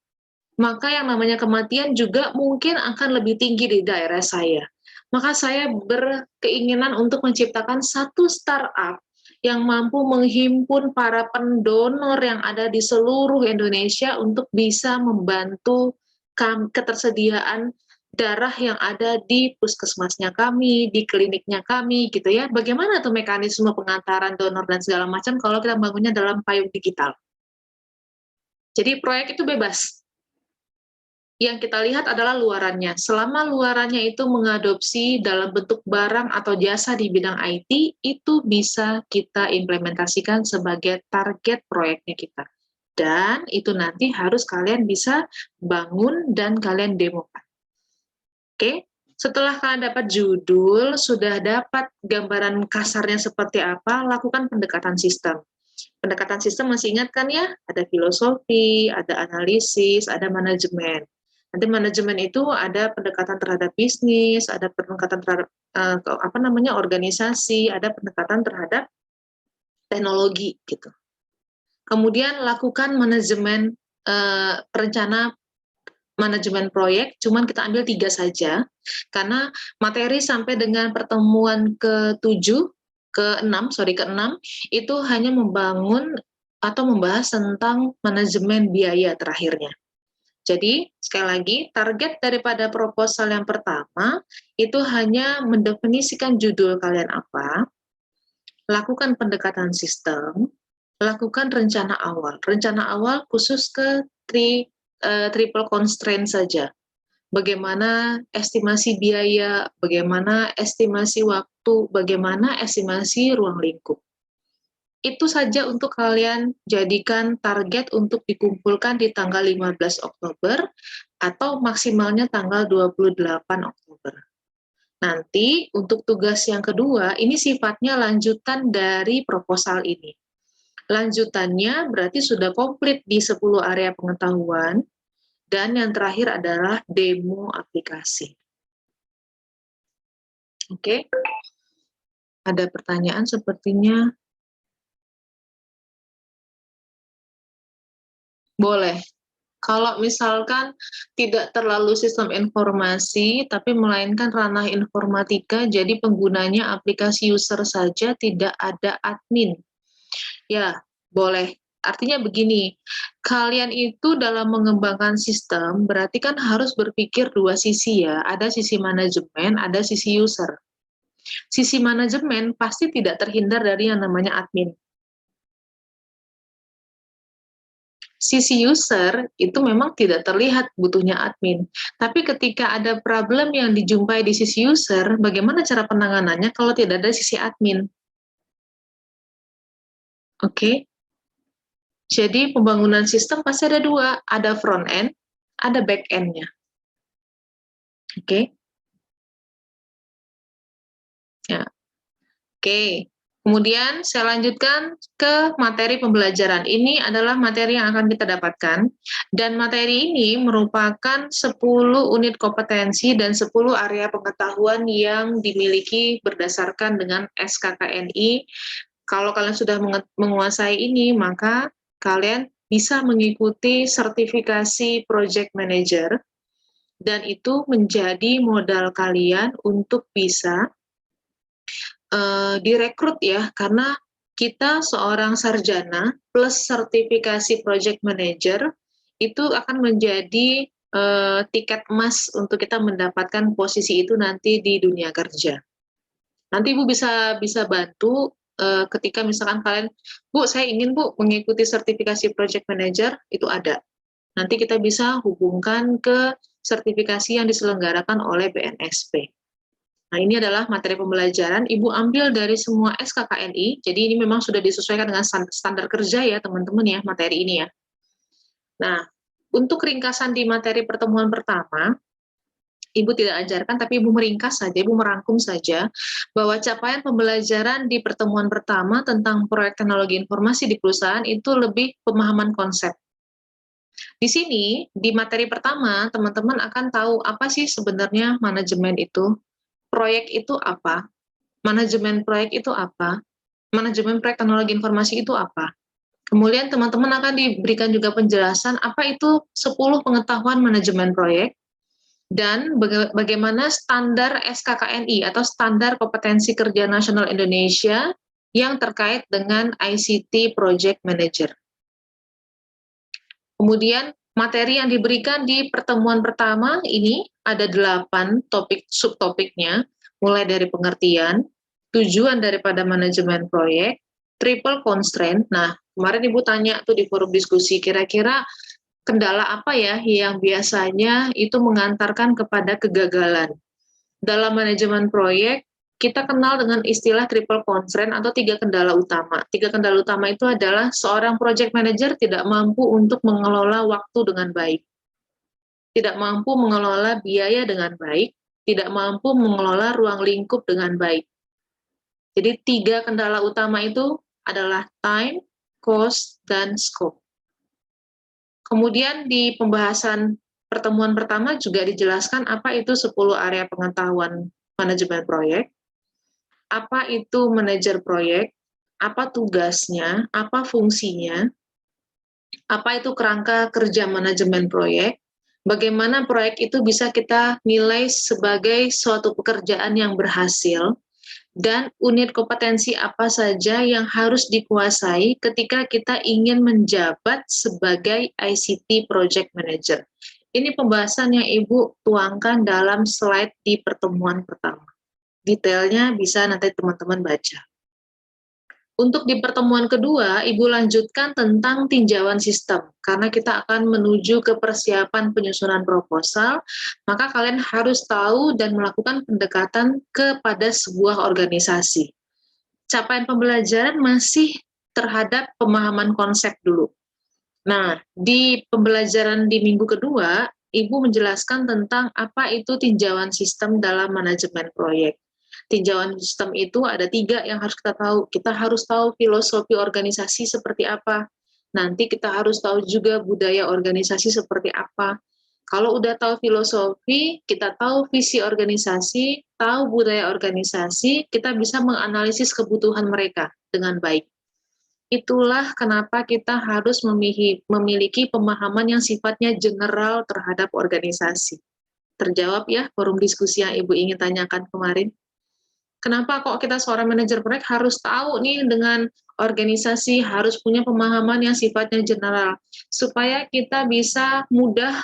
Maka yang namanya kematian juga mungkin akan lebih tinggi di daerah saya. Maka saya berkeinginan untuk menciptakan satu startup yang mampu menghimpun para pendonor yang ada di seluruh Indonesia untuk bisa membantu ketersediaan darah yang ada di puskesmasnya kami, di kliniknya kami, gitu ya. Bagaimana tuh mekanisme pengantaran donor dan segala macam kalau kita bangunnya dalam payung digital. Jadi proyek itu bebas. Yang kita lihat adalah luarannya. Selama luarannya itu mengadopsi dalam bentuk barang atau jasa di bidang IT, itu bisa kita implementasikan sebagai target proyeknya kita. Dan itu nanti harus kalian bisa bangun dan kalian demokan. Oke, setelah kalian dapat judul, sudah dapat gambaran kasarnya seperti apa, lakukan pendekatan sistem. Pendekatan sistem masih ingat kan ya? Ada filosofi, ada analisis, ada manajemen. Nanti manajemen itu ada pendekatan terhadap bisnis, ada pendekatan terhadap organisasi, ada pendekatan terhadap teknologi gitu. Kemudian lakukan manajemen rencana manajemen proyek, cuman kita ambil 3 saja, karena materi sampai dengan pertemuan ke-6, itu hanya membangun atau membahas tentang manajemen biaya terakhirnya. Jadi, sekali lagi, target daripada proposal yang pertama, itu hanya mendefinisikan judul kalian apa, lakukan pendekatan sistem, lakukan rencana awal. Rencana awal khusus ke triple constraint saja. Bagaimana estimasi biaya, bagaimana estimasi waktu, bagaimana estimasi ruang lingkup. Itu saja untuk kalian jadikan target untuk dikumpulkan di tanggal 15 Oktober atau maksimalnya tanggal 28 Oktober. Nanti untuk tugas yang kedua, ini sifatnya lanjutan dari proposal ini. Lanjutannya berarti sudah komplit di 10 area pengetahuan, dan yang terakhir adalah demo aplikasi. Oke, ada pertanyaan sepertinya? Boleh. Kalau misalkan tidak terlalu sistem informasi, tapi melainkan ranah informatika, jadi penggunanya aplikasi user saja, tidak ada admin. Ya, boleh. Artinya begini, kalian itu dalam mengembangkan sistem, berarti kan harus berpikir dua sisi ya, ada sisi manajemen, ada sisi user. Sisi manajemen pasti tidak terhindar dari yang namanya admin. Sisi user itu memang tidak terlihat butuhnya admin. Tapi ketika ada problem yang dijumpai di sisi user, bagaimana cara penanganannya kalau tidak ada sisi admin? Oke. Jadi pembangunan sistem pasti ada dua, ada front end, ada back end-nya. Oke. Ya. Oke. Kemudian saya lanjutkan ke materi pembelajaran. Ini adalah materi yang akan kita dapatkan, dan materi ini merupakan 10 unit kompetensi dan 10 area pengetahuan yang dimiliki berdasarkan dengan SKKNI. Kalau kalian sudah menguasai ini, maka kalian bisa mengikuti sertifikasi Project Manager, dan itu menjadi modal kalian untuk bisa direkrut ya, karena kita seorang sarjana plus sertifikasi project manager itu akan menjadi tiket emas untuk kita mendapatkan posisi itu nanti di dunia kerja. Nanti Ibu bisa bantu ketika misalkan kalian, Bu, saya ingin Bu mengikuti sertifikasi project manager, itu ada. Nanti kita bisa hubungkan ke sertifikasi yang diselenggarakan oleh BNSP. Nah, ini adalah materi pembelajaran, Ibu ambil dari semua SKKNI, jadi ini memang sudah disesuaikan dengan standar kerja ya, teman-teman ya, materi ini ya. Nah, untuk ringkasan di materi pertemuan pertama, Ibu tidak ajarkan, tapi Ibu meringkas saja, Ibu merangkum saja, bahwa capaian pembelajaran di pertemuan pertama tentang proyek teknologi informasi di perusahaan itu lebih pemahaman konsep. Di sini, di materi pertama, teman-teman akan tahu apa sih sebenarnya manajemen itu, proyek itu apa, manajemen proyek itu apa, manajemen proyek teknologi informasi itu apa. Kemudian teman-teman akan diberikan juga penjelasan apa itu 10 pengetahuan manajemen proyek, dan bagaimana standar SKKNI atau Standar Kompetensi Kerja Nasional Indonesia yang terkait dengan ICT Project Manager. Kemudian materi yang diberikan di pertemuan pertama ini ada 8 topik subtopiknya, mulai dari pengertian, tujuan daripada manajemen proyek, triple constraint. Nah, kemarin Ibu tanya tuh di forum diskusi, kira-kira kendala apa ya yang biasanya itu mengantarkan kepada kegagalan. Dalam manajemen proyek, kita kenal dengan istilah triple constraint atau 3 kendala utama. 3 kendala utama itu adalah seorang project manager tidak mampu untuk mengelola waktu dengan baik, tidak mampu mengelola biaya dengan baik, tidak mampu mengelola ruang lingkup dengan baik. Jadi 3 kendala utama itu adalah time, cost, dan scope. Kemudian di pembahasan pertemuan pertama juga dijelaskan apa itu 10 area pengetahuan manajemen proyek, apa itu manajer proyek, apa tugasnya, apa fungsinya, apa itu kerangka kerja manajemen proyek, bagaimana proyek itu bisa kita nilai sebagai suatu pekerjaan yang berhasil, dan unit kompetensi apa saja yang harus dikuasai ketika kita ingin menjabat sebagai ICT Project Manager. Ini pembahasan yang Ibu tuangkan dalam slide di pertemuan pertama. Detailnya bisa nanti teman-teman baca. Untuk di pertemuan kedua, Ibu lanjutkan tentang tinjauan sistem. Karena kita akan menuju ke persiapan penyusunan proposal, maka kalian harus tahu dan melakukan pendekatan kepada sebuah organisasi. Capaian pembelajaran masih terhadap pemahaman konsep dulu. Nah, di pembelajaran di minggu kedua, Ibu menjelaskan tentang apa itu tinjauan sistem dalam manajemen proyek. Tinjauan sistem itu ada 3 yang harus kita tahu. Kita harus tahu filosofi organisasi seperti apa. Nanti kita harus tahu juga budaya organisasi seperti apa. Kalau udah tahu filosofi, kita tahu visi organisasi, tahu budaya organisasi, kita bisa menganalisis kebutuhan mereka dengan baik. Itulah kenapa kita harus memiliki pemahaman yang sifatnya general terhadap organisasi. Terjawab ya forum diskusi yang Ibu ingin tanyakan kemarin? Kenapa kok kita seorang manajer proyek harus tahu nih dengan organisasi, harus punya pemahaman yang sifatnya general, supaya kita bisa mudah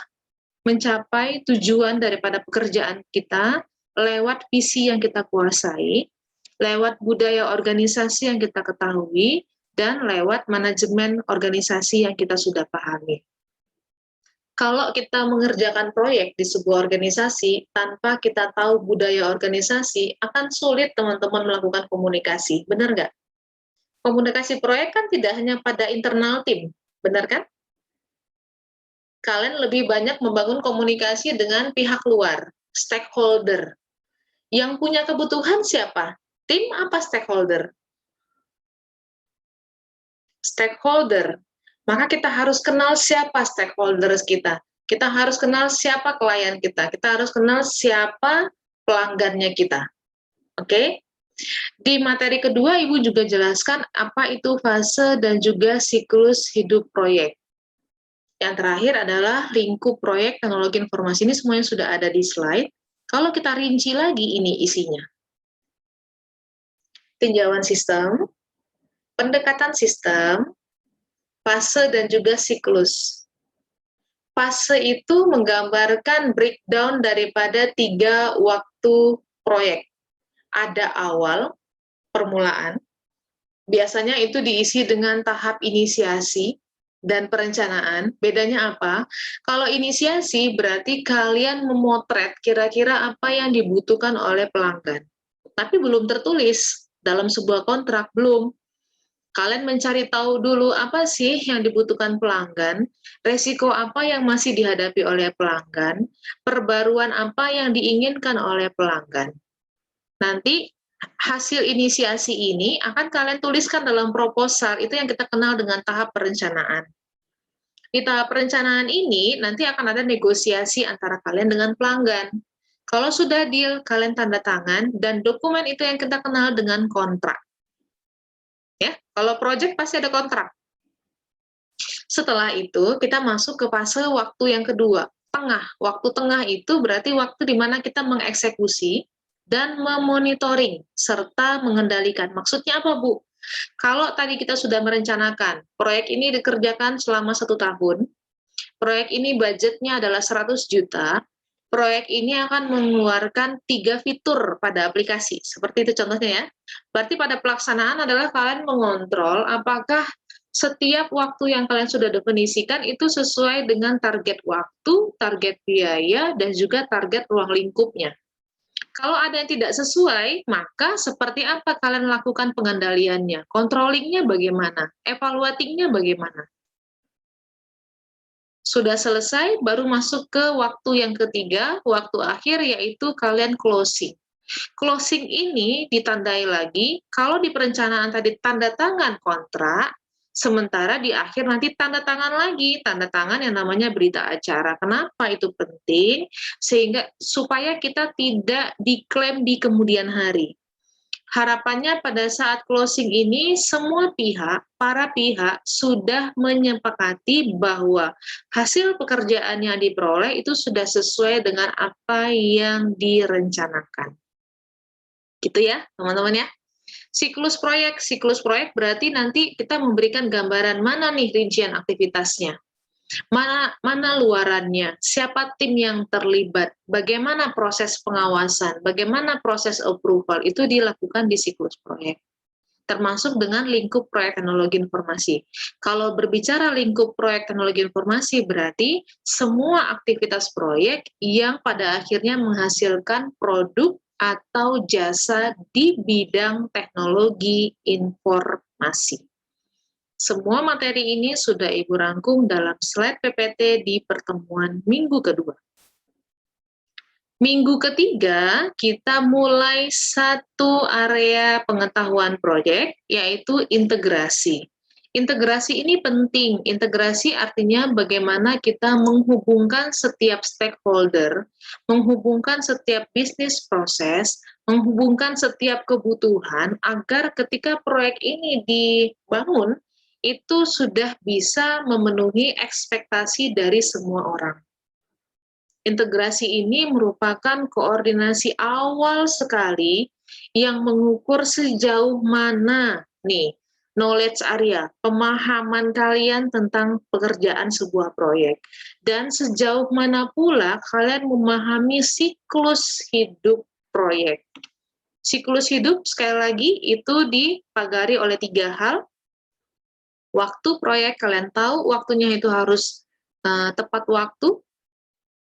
mencapai tujuan daripada pekerjaan kita lewat visi yang kita kuasai, lewat budaya organisasi yang kita ketahui, dan lewat manajemen organisasi yang kita sudah pahami. Kalau kita mengerjakan proyek di sebuah organisasi tanpa kita tahu budaya organisasi, akan sulit teman-teman melakukan komunikasi, benar nggak? Komunikasi proyek kan tidak hanya pada internal tim, benar kan? Kalian lebih banyak membangun komunikasi dengan pihak luar, stakeholder. Yang punya kebutuhan siapa? Tim apa stakeholder? Stakeholder. Maka kita harus kenal siapa stakeholders kita. Kita harus kenal siapa klien kita. Kita harus kenal siapa pelanggannya kita. Oke? Di materi kedua, Ibu juga jelaskan apa itu fase dan juga siklus hidup proyek. Yang terakhir adalah lingkup proyek teknologi informasi. Ini semuanya sudah ada di slide. Kalau kita rinci lagi ini isinya. Tinjauan sistem, pendekatan sistem, fase dan juga siklus. Fase itu menggambarkan breakdown daripada 3 waktu proyek. Ada awal, permulaan, biasanya itu diisi dengan tahap inisiasi dan perencanaan. Bedanya apa? Kalau inisiasi berarti kalian memotret kira-kira apa yang dibutuhkan oleh pelanggan. Tapi belum tertulis dalam sebuah kontrak, belum. Kalian mencari tahu dulu apa sih yang dibutuhkan pelanggan, resiko apa yang masih dihadapi oleh pelanggan, perbaruan apa yang diinginkan oleh pelanggan. Nanti hasil inisiasi ini akan kalian tuliskan dalam proposal, itu yang kita kenal dengan tahap perencanaan. Di tahap perencanaan ini, nanti akan ada negosiasi antara kalian dengan pelanggan. Kalau sudah deal, kalian tanda tangan, dan dokumen itu yang kita kenal dengan kontrak. Ya, kalau project pasti ada kontrak. Setelah itu, kita masuk ke fase waktu yang kedua, tengah. Waktu tengah itu berarti waktu di mana kita mengeksekusi dan memonitoring, serta mengendalikan. Maksudnya apa, Bu? Kalau tadi kita sudah merencanakan, proyek ini dikerjakan selama 1 tahun, proyek ini budgetnya adalah 100 juta, proyek ini akan mengeluarkan 3 fitur pada aplikasi. Seperti itu contohnya ya. Berarti pada pelaksanaan adalah kalian mengontrol apakah setiap waktu yang kalian sudah definisikan itu sesuai dengan target waktu, target biaya, dan juga target ruang lingkupnya. Kalau ada yang tidak sesuai, maka seperti apa kalian lakukan pengendaliannya? Controllingnya bagaimana? Evaluatingnya bagaimana? Sudah selesai, baru masuk ke waktu yang ketiga, waktu akhir, yaitu kalian closing. Closing ini ditandai lagi, kalau di perencanaan tadi tanda tangan kontrak, sementara di akhir nanti tanda tangan lagi, tanda tangan yang namanya berita acara. Kenapa itu penting? Sehingga supaya kita tidak diklaim di kemudian hari. Harapannya pada saat closing ini semua pihak, para pihak sudah menyepakati bahwa hasil pekerjaan yang diperoleh itu sudah sesuai dengan apa yang direncanakan. Gitu ya, teman-teman ya. Siklus proyek berarti nanti kita memberikan gambaran mana nih rincian aktivitasnya. Mana luarannya, siapa tim yang terlibat, bagaimana proses pengawasan, bagaimana proses approval, itu dilakukan di siklus proyek. Termasuk dengan lingkup proyek teknologi informasi. Kalau berbicara lingkup proyek teknologi informasi, berarti semua aktivitas proyek yang pada akhirnya menghasilkan produk atau jasa di bidang teknologi informasi. Semua materi ini sudah Ibu rangkum dalam slide PPT di pertemuan minggu kedua. Minggu ketiga, kita mulai satu area pengetahuan proyek, yaitu integrasi. Integrasi ini penting. Integrasi artinya bagaimana kita menghubungkan setiap stakeholder, menghubungkan setiap bisnis proses, menghubungkan setiap kebutuhan, agar ketika proyek ini dibangun, itu sudah bisa memenuhi ekspektasi dari semua orang. Integrasi ini merupakan koordinasi awal sekali yang mengukur sejauh mana nih knowledge area, pemahaman kalian tentang pekerjaan sebuah proyek, dan sejauh mana pula kalian memahami siklus hidup proyek. Siklus hidup sekali lagi itu dipagari oleh 3 hal. Waktu proyek, kalian tahu waktunya itu harus tepat waktu,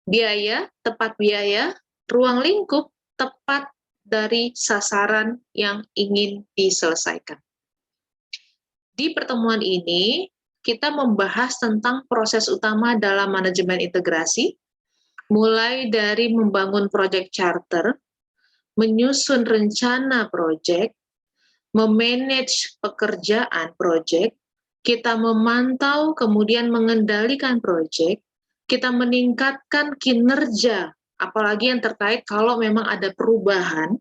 biaya, tepat biaya, ruang lingkup, tepat dari sasaran yang ingin diselesaikan. Di pertemuan ini, kita membahas tentang proses utama dalam manajemen integrasi, mulai dari membangun proyek charter, menyusun rencana proyek, memanage pekerjaan proyek, kita memantau, kemudian mengendalikan proyek, kita meningkatkan kinerja, apalagi yang terkait kalau memang ada perubahan,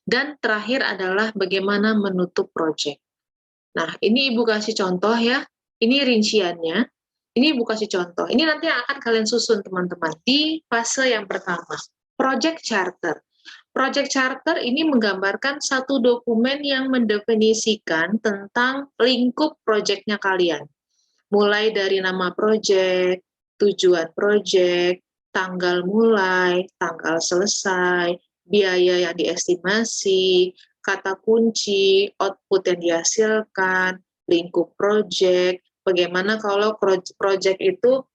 dan terakhir adalah bagaimana menutup proyek. Nah, ini Ibu kasih contoh ya, ini rinciannya, ini Ibu kasih contoh. Ini nanti akan kalian susun teman-teman di fase yang pertama, project charter. Project charter ini menggambarkan satu dokumen yang mendefinisikan tentang lingkup proyeknya kalian. Mulai dari nama proyek, tujuan proyek, tanggal mulai, tanggal selesai, biaya yang diestimasi, kata kunci, output yang dihasilkan, lingkup proyek, bagaimana kalau proyek itu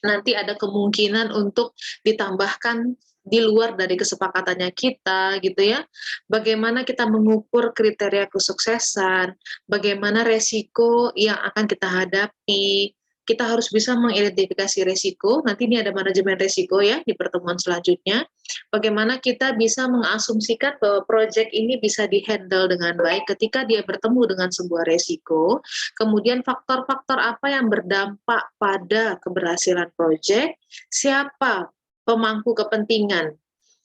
nanti ada kemungkinan untuk ditambahkan di luar dari kesepakatannya kita, gitu ya. Bagaimana kita mengukur kriteria kesuksesan, bagaimana resiko yang akan kita hadapi, kita harus bisa mengidentifikasi risiko. Nanti ini ada manajemen risiko ya di pertemuan selanjutnya. Bagaimana kita bisa mengasumsikan bahwa proyek ini bisa dihandle dengan baik ketika dia bertemu dengan sebuah risiko. Kemudian faktor-faktor apa yang berdampak pada keberhasilan proyek, siapa pemangku kepentingan,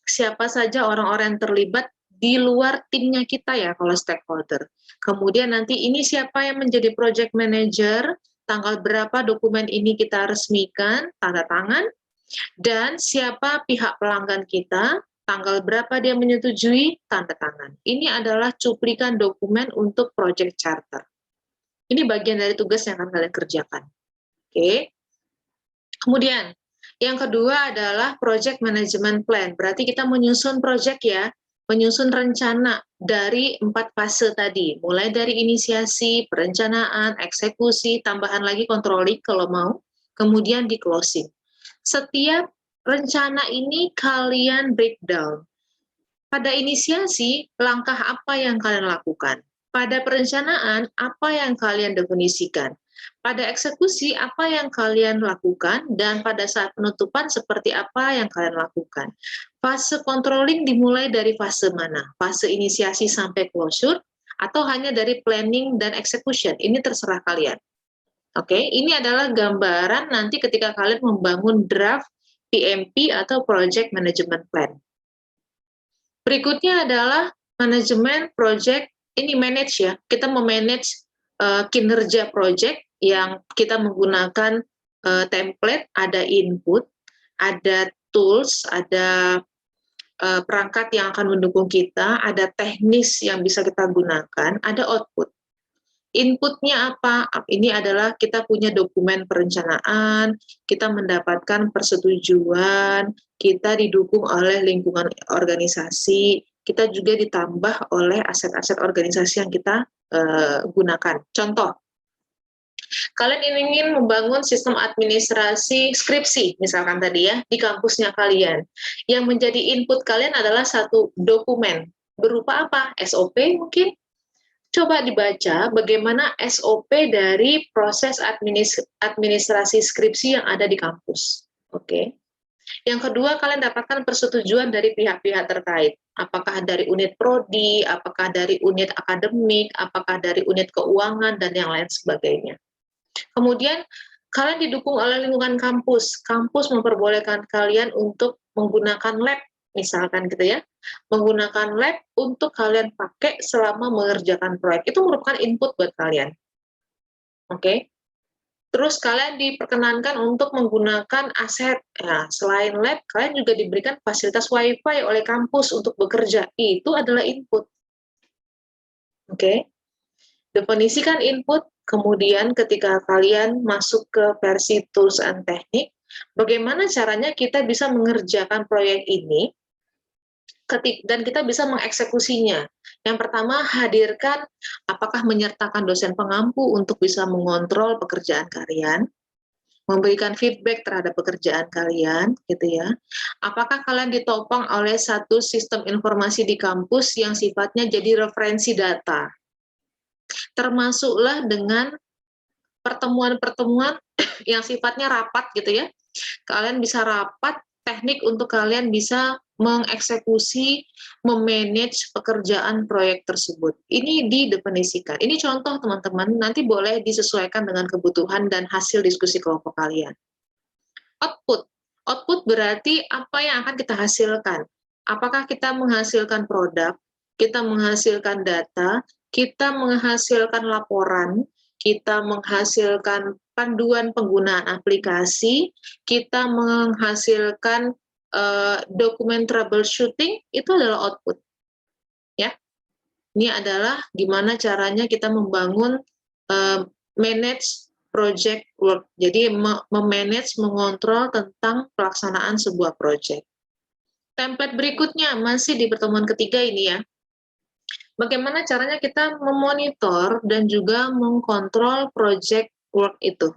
siapa saja orang-orang yang terlibat di luar timnya kita ya kalau stakeholder. Kemudian nanti ini siapa yang menjadi project manager, tanggal berapa dokumen ini kita resmikan, tanda tangan, dan siapa pihak pelanggan kita, tanggal berapa dia menyetujui, tanda tangan. Ini adalah cuplikan dokumen untuk project charter. Ini bagian dari tugas yang akan kalian kerjakan. Oke. Kemudian, yang kedua adalah project management plan. Berarti kita menyusun project ya, menyusun rencana dari 4 fase tadi, mulai dari inisiasi, perencanaan, eksekusi, tambahan lagi controlling kalau mau, kemudian di closing. Setiap rencana ini kalian breakdown. Pada inisiasi, langkah apa yang kalian lakukan? Pada perencanaan, apa yang kalian definisikan? Pada eksekusi, apa yang kalian lakukan? Dan pada saat penutupan, seperti apa yang kalian lakukan? Fase controlling dimulai dari fase mana? Fase inisiasi sampai closure, atau hanya dari planning dan execution? Ini terserah kalian. Oke, ini adalah gambaran nanti ketika kalian membangun draft PMP atau Project Management Plan. Berikutnya adalah manajemen project, ini manage ya, kita memanage kinerja project yang kita menggunakan template, ada input, ada tools, ada perangkat yang akan mendukung kita, ada teknis yang bisa kita gunakan, ada output. Inputnya apa? Ini adalah kita punya dokumen perencanaan, kita mendapatkan persetujuan, kita didukung oleh lingkungan organisasi, kita juga ditambah oleh aset-aset organisasi yang kita gunakan. Contoh, kalian ingin membangun sistem administrasi skripsi, misalkan tadi ya, di kampusnya kalian. Yang menjadi input kalian adalah satu dokumen. Berupa apa? SOP mungkin? Coba dibaca bagaimana SOP dari proses administrasi skripsi yang ada di kampus. Oke. Yang kedua, kalian dapatkan persetujuan dari pihak-pihak terkait. Apakah dari unit prodi, apakah dari unit akademik, apakah dari unit keuangan, dan yang lain sebagainya. Kemudian, kalian didukung oleh lingkungan kampus. Kampus memperbolehkan kalian untuk menggunakan lab, misalkan gitu ya, menggunakan lab untuk kalian pakai selama mengerjakan proyek. Itu merupakan input buat kalian. Oke. Terus kalian diperkenankan untuk menggunakan aset. Ya, selain lab, kalian juga diberikan fasilitas WiFi oleh kampus untuk bekerja. Itu adalah input. Oke. Definisikan input, kemudian ketika kalian masuk ke versi tools and teknik, bagaimana caranya kita bisa mengerjakan proyek ini dan kita bisa mengeksekusinya. Yang pertama, hadirkan apakah menyertakan dosen pengampu untuk bisa mengontrol pekerjaan kalian, memberikan feedback terhadap pekerjaan kalian, gitu ya. Apakah kalian ditopang oleh satu sistem informasi di kampus yang sifatnya jadi referensi data, termasuklah dengan pertemuan-pertemuan yang sifatnya rapat, gitu ya. Kalian bisa rapat teknik untuk kalian bisa mengeksekusi, memanage pekerjaan proyek tersebut. Ini didefinisikan. Ini contoh teman-teman, nanti boleh disesuaikan dengan kebutuhan dan hasil diskusi kelompok kalian. Output. Output berarti apa yang akan kita hasilkan. Apakah kita menghasilkan produk, kita menghasilkan data, kita menghasilkan laporan, kita menghasilkan panduan penggunaan aplikasi, kita menghasilkan dokumen troubleshooting, itu adalah output. Ya, ini adalah gimana caranya kita membangun manage project work. Jadi memanage, mengontrol tentang pelaksanaan sebuah project. Template berikutnya masih di pertemuan ketiga ini ya. Bagaimana caranya kita memonitor dan juga mengkontrol project work itu.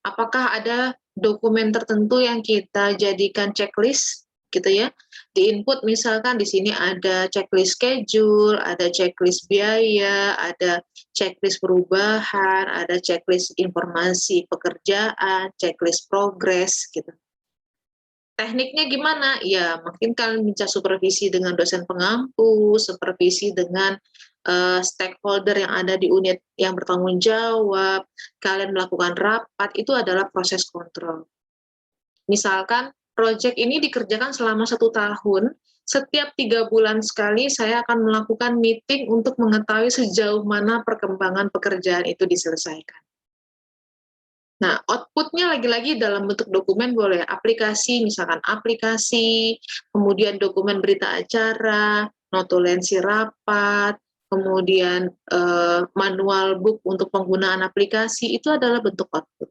Apakah ada dokumen tertentu yang kita jadikan checklist gitu ya. Di input misalkan di sini ada checklist schedule, ada checklist biaya, ada checklist perubahan, ada checklist informasi pekerjaan, checklist progress gitu. Tekniknya gimana? Ya, mungkin kalian minta supervisi dengan dosen pengampu, supervisi dengan stakeholder yang ada di unit yang bertanggung jawab, kalian melakukan rapat, itu adalah proses kontrol. Misalkan, proyek ini dikerjakan selama 1 tahun, setiap 3 bulan sekali saya akan melakukan meeting untuk mengetahui sejauh mana perkembangan pekerjaan itu diselesaikan. Nah, output-nya lagi-lagi dalam bentuk dokumen boleh, aplikasi, misalkan aplikasi, kemudian dokumen berita acara, notulensi rapat, kemudian manual book untuk penggunaan aplikasi, itu adalah bentuk output.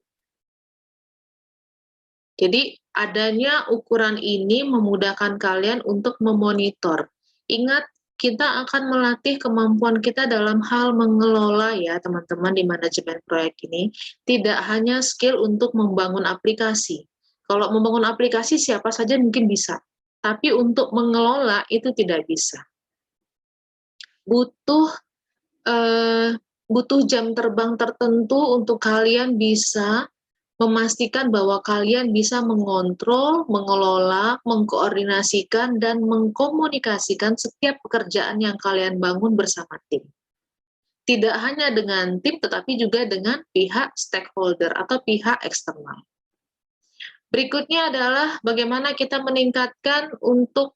Jadi, adanya ukuran ini memudahkan kalian untuk memonitor. Ingat, kita akan melatih kemampuan kita dalam hal mengelola ya teman-teman di manajemen proyek ini, tidak hanya skill untuk membangun aplikasi. Kalau membangun aplikasi siapa saja mungkin bisa, tapi untuk mengelola itu tidak bisa. Butuh butuh jam terbang tertentu untuk kalian bisa memastikan bahwa kalian bisa mengontrol, mengelola, mengkoordinasikan, dan mengkomunikasikan setiap pekerjaan yang kalian bangun bersama tim. Tidak hanya dengan tim, tetapi juga dengan pihak stakeholder atau pihak eksternal. Berikutnya adalah bagaimana kita meningkatkan untuk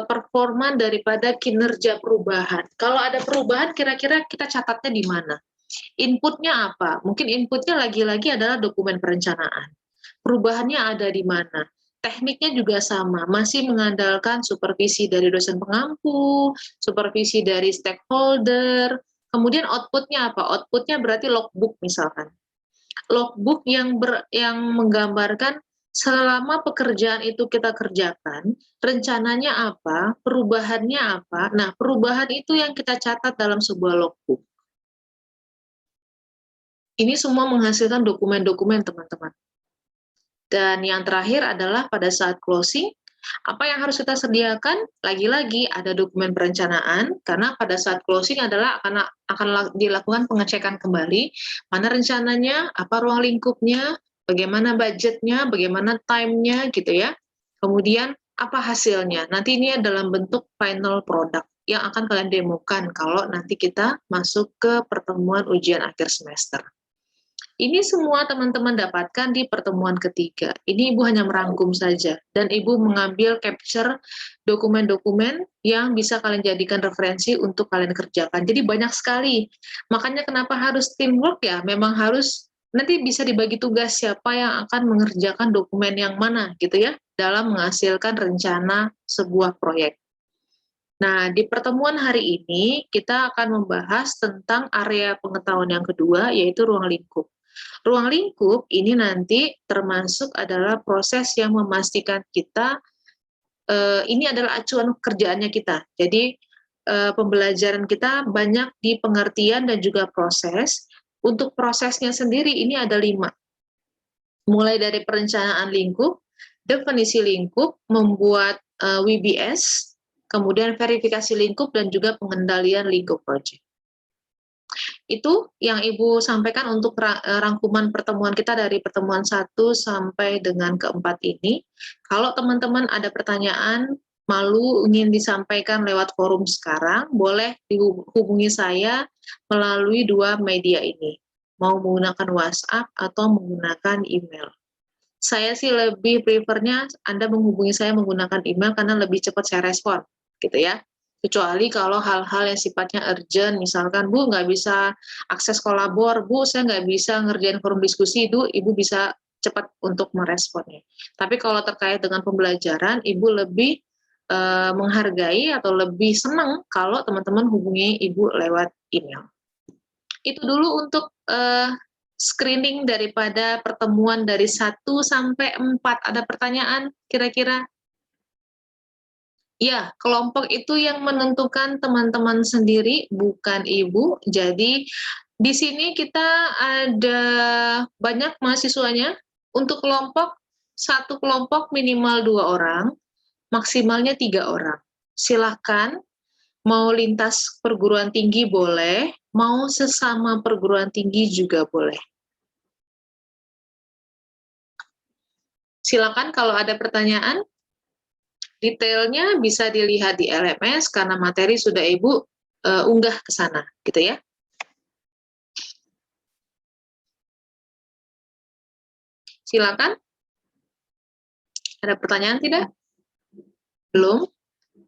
performa daripada kinerja perubahan. Kalau ada perubahan, kira-kira kita catatnya di mana? Inputnya apa? Mungkin inputnya lagi-lagi adalah dokumen perencanaan. Perubahannya ada di mana? Tekniknya juga sama, masih mengandalkan supervisi dari dosen pengampu, supervisi dari stakeholder, kemudian outputnya apa? Outputnya berarti logbook misalkan. Logbook yang menggambarkan selama pekerjaan itu kita kerjakan, rencananya apa, perubahannya apa. Nah, perubahan itu yang kita catat dalam sebuah logbook. Ini semua menghasilkan dokumen-dokumen, teman-teman. Dan yang terakhir adalah pada saat closing, apa yang harus kita sediakan? Lagi-lagi ada dokumen perencanaan, karena pada saat closing adalah akan dilakukan pengecekan kembali, mana rencananya, apa ruang lingkupnya, bagaimana budgetnya, bagaimana time-nya, gitu ya. Kemudian, apa hasilnya? Nanti ini dalam bentuk final product yang akan kalian demokan kalau nanti kita masuk ke pertemuan ujian akhir semester. Ini semua teman-teman dapatkan di pertemuan ketiga. Ini Ibu hanya merangkum saja, dan Ibu mengambil capture dokumen-dokumen yang bisa kalian jadikan referensi untuk kalian kerjakan. Jadi banyak sekali. Makanya kenapa harus teamwork ya? Memang harus, nanti bisa dibagi tugas siapa yang akan mengerjakan dokumen yang mana gitu ya, dalam menghasilkan rencana sebuah proyek. Nah, di pertemuan hari ini kita akan membahas tentang area pengetahuan yang kedua, yaitu ruang lingkup. Ruang lingkup ini nanti termasuk adalah proses yang memastikan kita, ini adalah acuan kerjaannya kita. Jadi, pembelajaran kita banyak di pengertian dan juga proses. Untuk prosesnya sendiri ini ada 5. Mulai dari perencanaan lingkup, definisi lingkup, membuat WBS, kemudian verifikasi lingkup, dan juga pengendalian lingkup project. Itu yang Ibu sampaikan untuk rangkuman pertemuan kita dari pertemuan 1 sampai dengan ke-4 ini. Kalau teman-teman ada pertanyaan, malu ingin disampaikan lewat forum sekarang, boleh dihubungi saya melalui 2 media ini, mau menggunakan WhatsApp atau menggunakan email. Saya sih lebih prefernya Anda menghubungi saya menggunakan email karena lebih cepat saya respon, gitu ya. Kecuali kalau hal-hal yang sifatnya urgent, misalkan, Bu, nggak bisa akses kolabor, Bu, saya nggak bisa ngerjain forum diskusi, itu Ibu bisa cepat untuk meresponnya. Tapi kalau terkait dengan pembelajaran, Ibu lebih menghargai atau lebih senang kalau teman-teman hubungi Ibu lewat email. Itu dulu untuk screening daripada pertemuan dari 1 sampai 4. Ada pertanyaan kira-kira? Ya, kelompok itu yang menentukan teman-teman sendiri, bukan Ibu. Jadi, di sini kita ada banyak mahasiswanya. Untuk kelompok, 1 kelompok minimal 2 orang. maksimalnya 3 orang. Silahkan, mau lintas perguruan tinggi boleh, mau sesama perguruan tinggi juga boleh. Silakan kalau ada pertanyaan, detailnya bisa dilihat di LMS karena materi sudah Ibu unggah ke sana, gitu ya. Silakan. Ada pertanyaan tidak? Belum?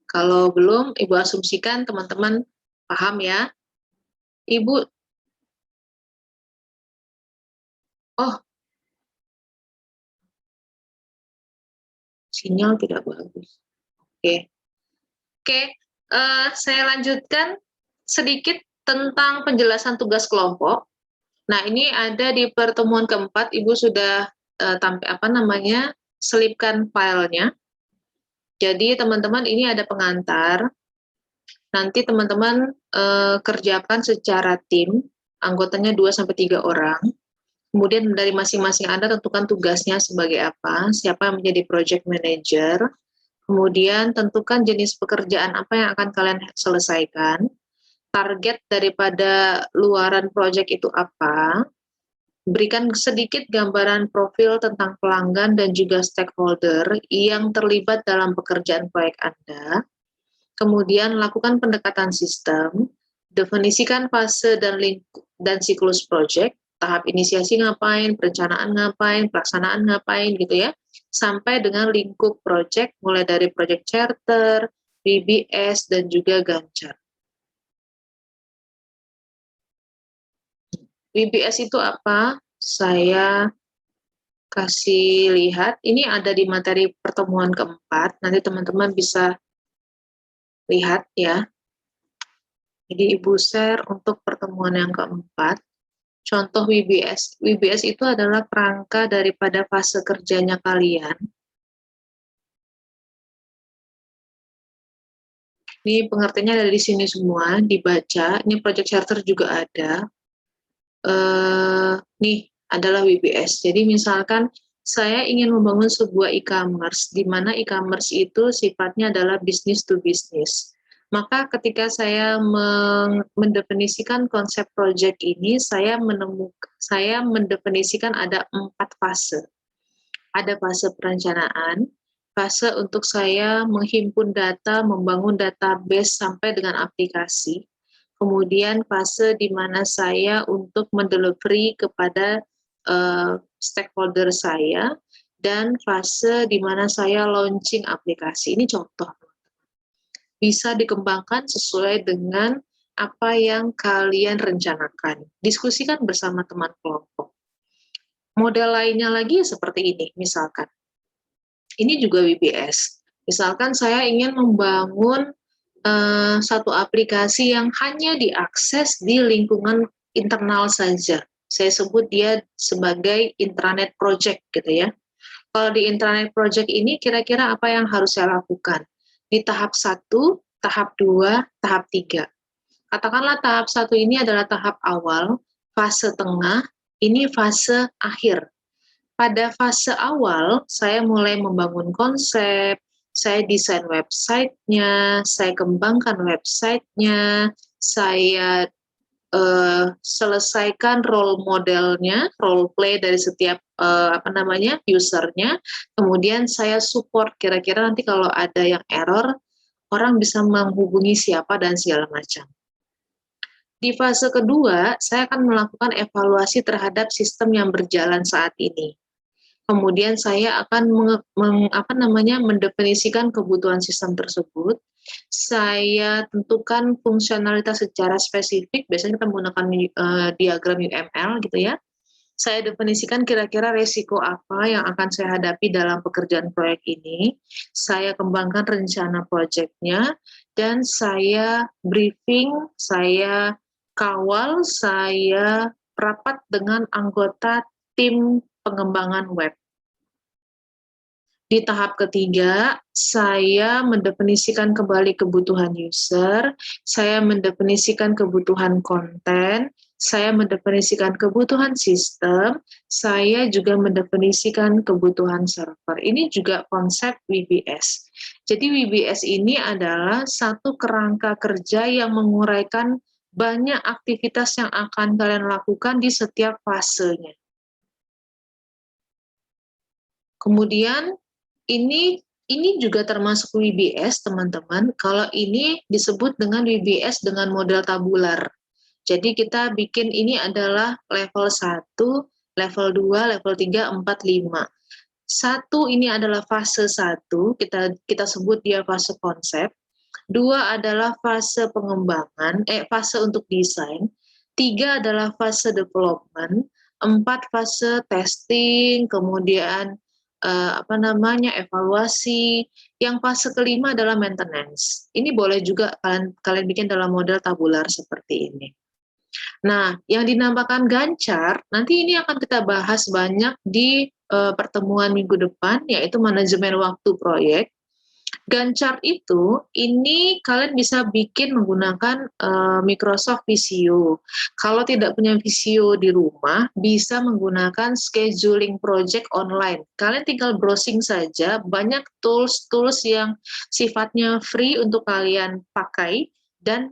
Kalau belum, Ibu asumsikan teman-teman paham ya. Ibu, oh, sinyal tidak bagus. Oke. Oke, saya lanjutkan sedikit tentang penjelasan tugas kelompok. Nah, ini ada di pertemuan keempat, Ibu sudah selipkan filenya. Jadi teman-teman ini ada pengantar. Nanti teman-teman kerjakan secara tim, anggotanya 2-3 orang. Kemudian dari masing-masing Anda tentukan tugasnya sebagai apa, siapa yang menjadi project manager. Kemudian tentukan jenis pekerjaan apa yang akan kalian selesaikan. Target daripada luaran project itu apa. Berikan sedikit gambaran profil tentang pelanggan dan juga stakeholder yang terlibat dalam pekerjaan proyek Anda. Kemudian lakukan pendekatan sistem, definisikan fase dan siklus project, tahap inisiasi ngapain, perencanaan ngapain, pelaksanaan ngapain gitu ya, sampai dengan lingkup project, mulai dari project charter, BBS, dan juga Gantt chart. BBS itu apa? Saya kasih lihat, ini ada di materi pertemuan keempat, nanti teman-teman bisa lihat ya. Jadi Ibu share untuk pertemuan yang keempat. Contoh WBS. WBS itu adalah kerangka daripada fase kerjanya kalian. Ini pengertiannya ada di sini semua, dibaca. Ini project charter juga ada. Nih adalah WBS. Jadi misalkan saya ingin membangun sebuah e-commerce, di mana e-commerce itu sifatnya adalah business to business. Maka ketika saya mendefinisikan konsep project ini, saya mendefinisikan ada 4 fase. Ada fase perencanaan, fase untuk saya menghimpun data, membangun database sampai dengan aplikasi. Kemudian fase di mana saya untuk mendelivery kepada stakeholder saya, dan fase di mana saya launching aplikasi. Ini contoh. Bisa dikembangkan sesuai dengan apa yang kalian rencanakan. Diskusikan bersama teman kelompok. Model lainnya lagi seperti ini, misalkan. Ini juga WBS. Misalkan saya ingin membangun satu aplikasi yang hanya diakses di lingkungan internal saja. Saya sebut dia sebagai intranet project gitu ya. Kalau di intranet project ini kira-kira apa yang harus saya lakukan? Di tahap 1, tahap 2, tahap 3. Katakanlah tahap 1 ini adalah tahap awal, fase tengah, ini fase akhir. Pada fase awal, saya mulai membangun konsep, saya desain website-nya, saya kembangkan website-nya, saya selesaikan role modelnya, role play dari setiap usernya, kemudian saya support kira-kira nanti kalau ada yang error, orang bisa menghubungi siapa dan segala macam. Di fase kedua, saya akan melakukan evaluasi terhadap sistem yang berjalan saat ini. Kemudian saya akan mendefinisikan kebutuhan sistem tersebut. Saya tentukan fungsionalitas secara spesifik, biasanya kita menggunakan diagram UML gitu ya. Saya definisikan kira-kira resiko apa yang akan saya hadapi dalam pekerjaan proyek ini. Saya kembangkan rencana proyeknya, dan saya briefing, saya kawal, saya rapat dengan anggota tim pengembangan web. Di tahap ketiga, saya mendefinisikan kembali kebutuhan user, saya mendefinisikan kebutuhan konten, saya mendefinisikan kebutuhan sistem, saya juga mendefinisikan kebutuhan server. Ini juga konsep WBS. Jadi WBS ini adalah satu kerangka kerja yang menguraikan banyak aktivitas yang akan kalian lakukan di setiap fasenya. Kemudian ini juga termasuk WBS, teman-teman. Kalau ini disebut dengan WBS dengan model tabular. Jadi kita bikin ini adalah level 1, level 2, level 3, 4, 5. 1 ini adalah fase 1, kita sebut dia fase konsep. 2 adalah fase pengembangan, fase untuk desain. 3 adalah fase development. 4 fase testing, kemudian evaluasi. Yang fase kelima adalah maintenance. Ini boleh juga kalian bikin dalam model tabular seperti ini. Nah, yang dinamakan Gancar, nanti ini akan kita bahas banyak di pertemuan minggu depan, yaitu manajemen waktu proyek. Gancar itu, ini kalian bisa bikin menggunakan Microsoft Visio. Kalau tidak punya Visio di rumah, bisa menggunakan scheduling project online. Kalian tinggal browsing saja, banyak tools-tools yang sifatnya free untuk kalian pakai, dan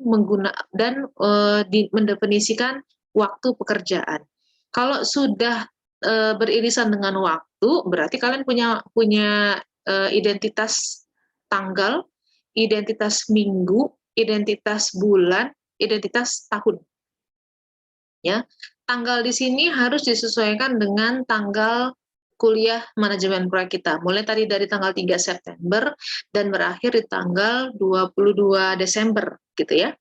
mendefinisikan waktu pekerjaan. Kalau sudah beririsan dengan waktu, berarti kalian punya identitas tanggal, identitas minggu, identitas bulan, identitas tahun. Ya, tanggal di sini harus disesuaikan dengan tanggal kuliah manajemen proyek kita. Mulai tadi dari tanggal 3 September dan berakhir di tanggal 22 Desember, gitu ya.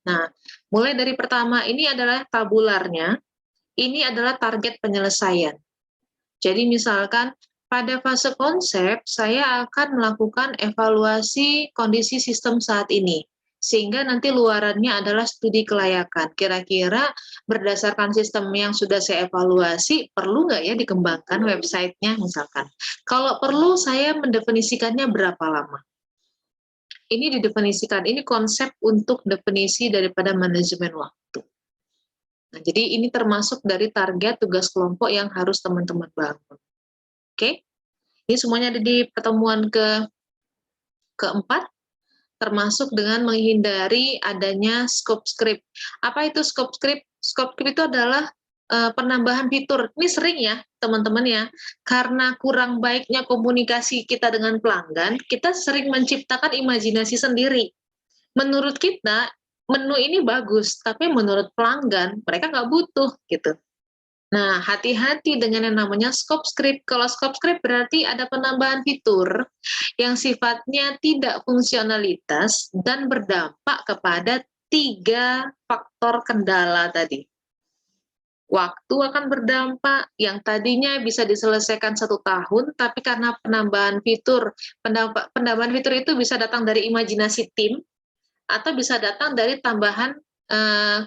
Nah, mulai dari pertama ini adalah tabularnya, ini adalah target penyelesaian. Jadi misalkan pada fase konsep, saya akan melakukan evaluasi kondisi sistem saat ini, sehingga nanti luarannya adalah studi kelayakan. Kira-kira berdasarkan sistem yang sudah saya evaluasi, perlu nggak ya dikembangkan websitenya misalkan. Kalau perlu, saya mendefinisikannya berapa lama. Ini didefinisikan, ini konsep untuk definisi daripada manajemen waktu. Nah, jadi ini termasuk dari target tugas kelompok yang harus teman-teman bangun. Oke, ini semuanya ada di pertemuan keempat, termasuk dengan menghindari adanya scope script. Apa itu scope script? Scope script itu adalah penambahan fitur. Ini sering ya, teman-teman ya, karena kurang baiknya komunikasi kita dengan pelanggan, kita sering menciptakan imajinasi sendiri. Menurut kita, menu ini bagus, tapi menurut pelanggan, mereka nggak butuh, gitu. Nah, hati-hati dengan yang namanya scope script. Kalau scope script berarti ada penambahan fitur yang sifatnya tidak fungsionalitas dan berdampak kepada 3 faktor kendala tadi. Waktu akan berdampak, yang tadinya bisa diselesaikan 1 tahun, tapi karena penambahan fitur itu bisa datang dari imajinasi tim, atau bisa datang dari tambahan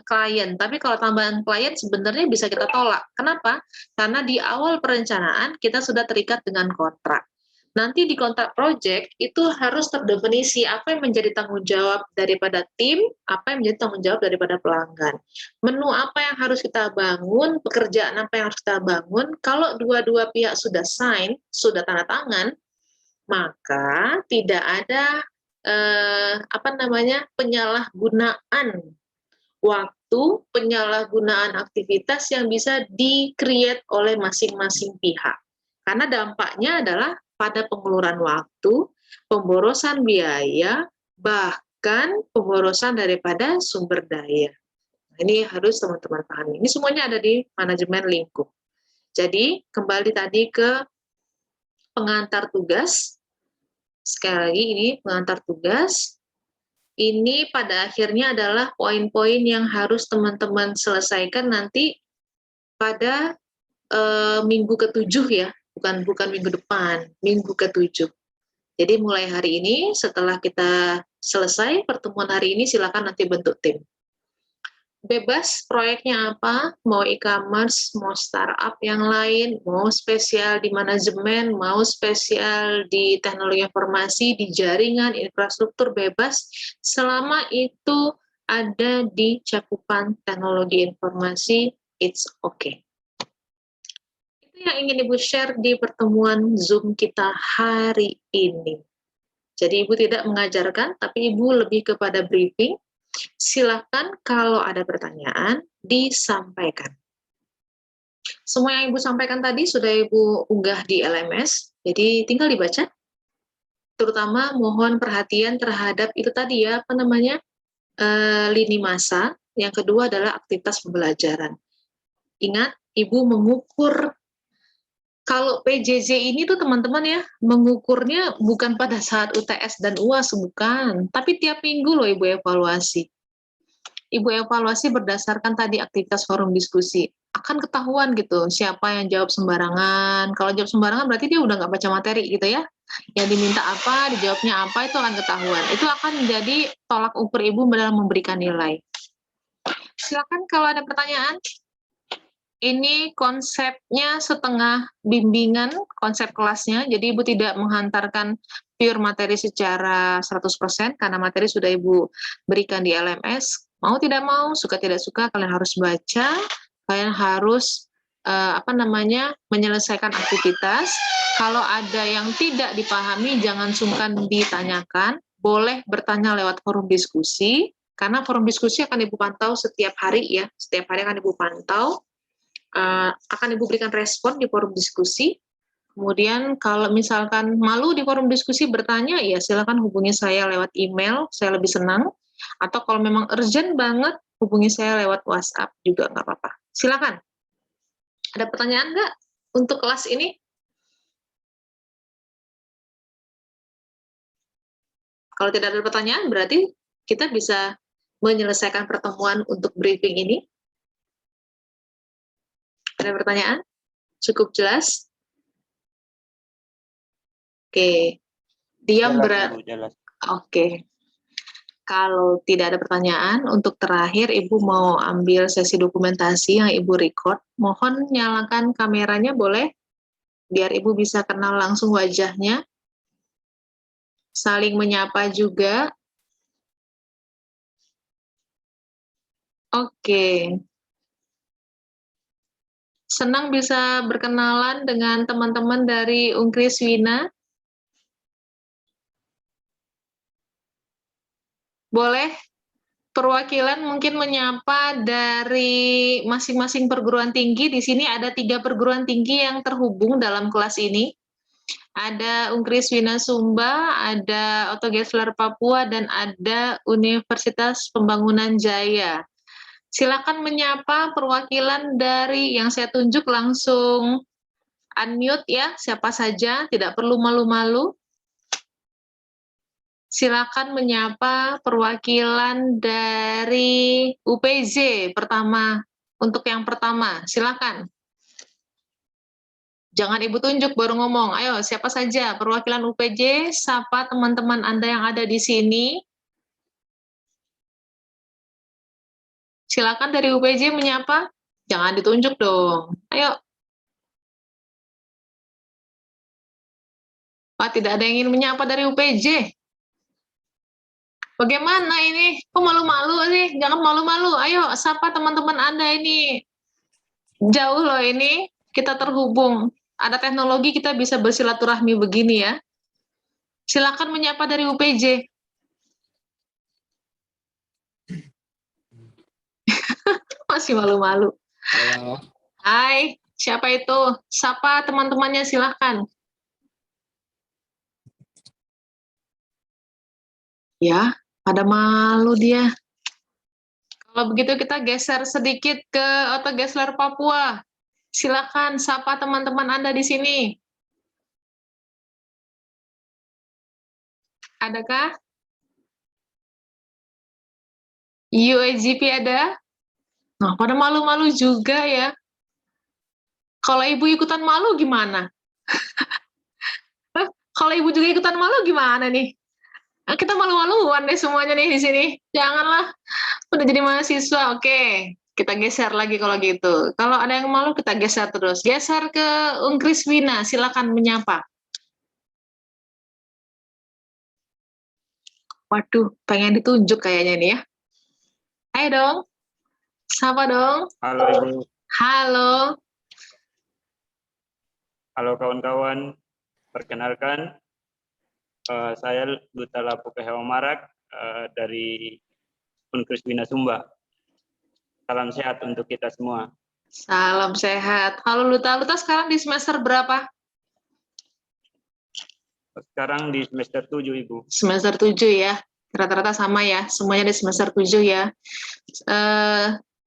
klien. Tapi kalau tambahan klien sebenarnya bisa kita tolak. Kenapa? Karena di awal perencanaan kita sudah terikat dengan kontrak. Nanti di kontrak project itu harus terdefinisi apa yang menjadi tanggung jawab daripada tim, apa yang menjadi tanggung jawab daripada pelanggan. Menu apa yang harus kita bangun, pekerjaan apa yang harus kita bangun. Kalau dua-dua pihak sudah sign, sudah tanda tangan, maka tidak ada penyalahgunaan waktu, penyalahgunaan aktivitas yang bisa di-create oleh masing-masing pihak. Karena dampaknya adalah pada pengeluaran waktu, pemborosan biaya, bahkan pemborosan daripada sumber daya. Ini harus teman-teman pahami. Ini semuanya ada di manajemen lingkup. Jadi, kembali tadi ke pengantar tugas. Sekali lagi, ini pengantar tugas. Ini pada akhirnya adalah poin-poin yang harus teman-teman selesaikan nanti pada minggu ke-7 ya, bukan minggu depan, minggu ke-7. Jadi mulai hari ini, setelah kita selesai pertemuan hari ini, silakan nanti bentuk tim. Bebas proyeknya apa, mau e-commerce, mau startup yang lain, mau spesial di manajemen, mau spesial di teknologi informasi, di jaringan, infrastruktur, bebas, selama itu ada di cakupan teknologi informasi, it's okay. Itu yang ingin Ibu share di pertemuan Zoom kita hari ini. Jadi Ibu tidak mengajarkan, tapi Ibu lebih kepada briefing. Silakan kalau ada pertanyaan, disampaikan. Semua yang Ibu sampaikan tadi sudah Ibu unggah di LMS, jadi tinggal dibaca. Terutama mohon perhatian terhadap itu tadi ya, lini masa. Yang kedua adalah aktivitas pembelajaran. Ingat, Ibu mengukur. Kalau PJJ ini tuh teman-teman ya, mengukurnya bukan pada saat UTS dan UAS, bukan. Tapi tiap minggu loh Ibu evaluasi. Ibu evaluasi berdasarkan tadi aktivitas forum diskusi. Akan ketahuan gitu, siapa yang jawab sembarangan. Kalau jawab sembarangan berarti dia udah nggak baca materi gitu ya. Yang diminta apa, dijawabnya apa, itu akan ketahuan. Itu akan menjadi tolak ukur Ibu dalam memberikan nilai. Silakan kalau ada pertanyaan. Ini konsepnya setengah bimbingan, konsep kelasnya, jadi Ibu tidak menghantarkan pure materi secara 100%, karena materi sudah Ibu berikan di LMS. Mau tidak mau, suka tidak suka, kalian harus baca, kalian harus menyelesaikan aktivitas. Kalau ada yang tidak dipahami, jangan sungkan ditanyakan, boleh bertanya lewat forum diskusi, karena forum diskusi akan Ibu pantau setiap hari ya, setiap hari akan Ibu pantau. Akan Ibu berikan respon di forum diskusi. Kemudian kalau misalkan malu di forum diskusi bertanya, ya silakan hubungi saya lewat email, saya lebih senang. Atau kalau memang urgent banget, hubungi saya lewat WhatsApp juga nggak apa-apa. Silakan. Ada pertanyaan nggak untuk kelas ini? Kalau tidak ada pertanyaan, berarti kita bisa menyelesaikan pertemuan untuk briefing ini. Ada pertanyaan? Cukup jelas? Oke. Diam berat. Oke. Kalau tidak ada pertanyaan, untuk terakhir Ibu mau ambil sesi dokumentasi yang Ibu record. Mohon nyalakan kameranya boleh? Biar Ibu bisa kenal langsung wajahnya. Saling menyapa juga. Oke. Senang bisa berkenalan dengan teman-teman dari Unkris Wina. Boleh perwakilan mungkin menyapa dari masing-masing perguruan tinggi. Di sini ada 3 perguruan tinggi yang terhubung dalam kelas ini. Ada Unkris Wina Sumba, ada Otto Gessler Papua, dan ada Universitas Pembangunan Jaya. Silakan menyapa perwakilan dari yang saya tunjuk, langsung unmute ya, siapa saja, tidak perlu malu-malu. Silakan menyapa perwakilan dari UPJ pertama. Untuk yang pertama, silakan. Jangan Ibu tunjuk baru ngomong. Ayo, siapa saja perwakilan UPJ, sapa teman-teman Anda yang ada di sini. Silakan dari UPJ menyapa. Jangan ditunjuk dong. Ayo. Pak, tidak ada yang ingin menyapa dari UPJ. Bagaimana ini? Kok malu-malu sih? Jangan malu-malu. Ayo, sapa teman-teman Anda ini. Jauh loh ini, kita terhubung. Ada teknologi, kita bisa bersilaturahmi begini ya. Silakan menyapa dari UPJ. Masih malu-malu. Halo. Hai, siapa itu? Sapa teman-temannya, silakan. Ya, pada malu dia. Kalau begitu kita geser sedikit ke Otto Gessler Papua. Silakan sapa teman-teman Anda di sini. Adakah? UAGP ada? Nah, pada malu-malu juga ya. Kalau Ibu ikutan malu gimana? Kalau Ibu juga ikutan malu gimana nih? Nah, kita malu-maluan deh semuanya nih di sini. Janganlah, udah jadi mahasiswa. Oke, kita geser lagi kalau gitu. Kalau ada yang malu, kita geser terus. Geser ke Unkris Wina, silakan menyapa. Waduh, pengen ditunjuk kayaknya nih ya. Ayo dong, sapa dong. Halo Ibu. Halo. Halo kawan-kawan. Perkenalkan, Saya Duta Lapu Hewa Marak dari Unkris Bina Sumba. Salam sehat untuk kita semua. Salam sehat. Halo Luta, Luta sekarang di semester berapa? Sekarang di semester 7, Ibu. Semester 7 ya. Rata-rata sama ya, semuanya di semester 7 ya.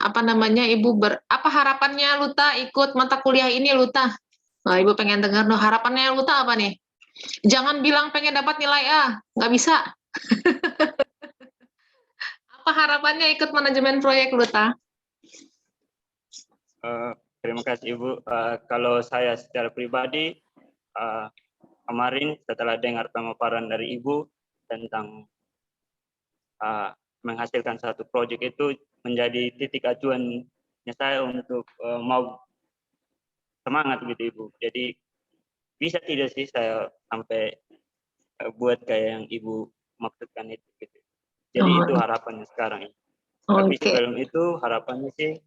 Apa namanya, Ibu apa harapannya Luta ikut mata kuliah ini Luta? Nah, Ibu pengen dengar no, harapannya Luta apa nih? Jangan bilang pengen dapat nilai A, nggak bisa. Apa harapannya ikut manajemen proyek Luta? Terima kasih Ibu. Kalau saya secara pribadi, kemarin setelah dengar pemaparan dari Ibu tentang menghasilkan satu proyek itu menjadi titik acuannya saya untuk mau semangat gitu Ibu. Jadi bisa tidak sih saya sampai buat kayak yang Ibu maksudkan itu gitu. Jadi itu harapannya sekarang. Tapi sebelum itu harapannya sih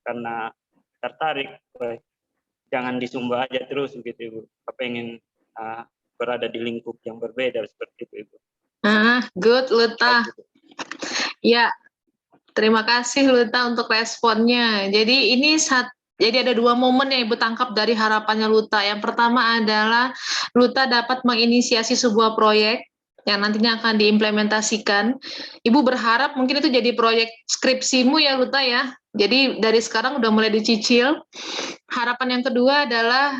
karena tertarik, jangan di Sumba aja terus gitu Ibu. Pengen berada di lingkup yang berbeda seperti itu Ibu. Good Luta. Ya, terima kasih Luta untuk responnya. Jadi jadi ada 2 momen yang Ibu tangkap dari harapannya Luta. Yang pertama adalah Luta dapat menginisiasi sebuah proyek yang nantinya akan diimplementasikan. Ibu berharap mungkin itu jadi proyek skripsimu ya Luta ya. Jadi dari sekarang udah mulai dicicil. Harapan yang kedua adalah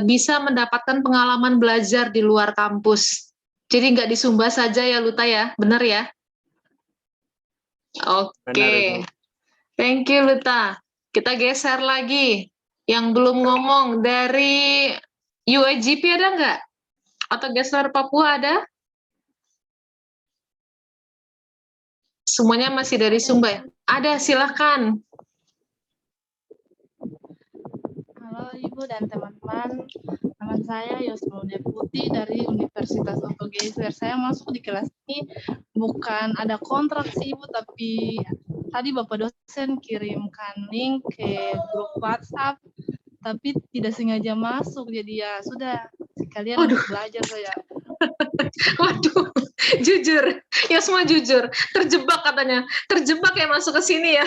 bisa mendapatkan pengalaman belajar di luar kampus. Jadi nggak di Sumba saja ya Luta ya, benar ya? Oke. Thank you Luta. Kita geser lagi. Yang belum ngomong dari UAGP ada nggak? Atau geser Papua ada? Semuanya masih dari Sumba ya? Ada, silakan. Halo Ibu dan teman-teman, nama saya Yosma Deputi dari Universitas UGM. Saya masuk di kelas ini bukan ada kontrak sih Ibu, tapi tadi Bapak dosen kirimkan link ke grup WhatsApp, tapi tidak sengaja masuk, jadi ya sudah sekalian untuk belajar saya. Waduh, jujur, Yosma jujur, terjebak katanya, terjebak ya masuk ke sini ya.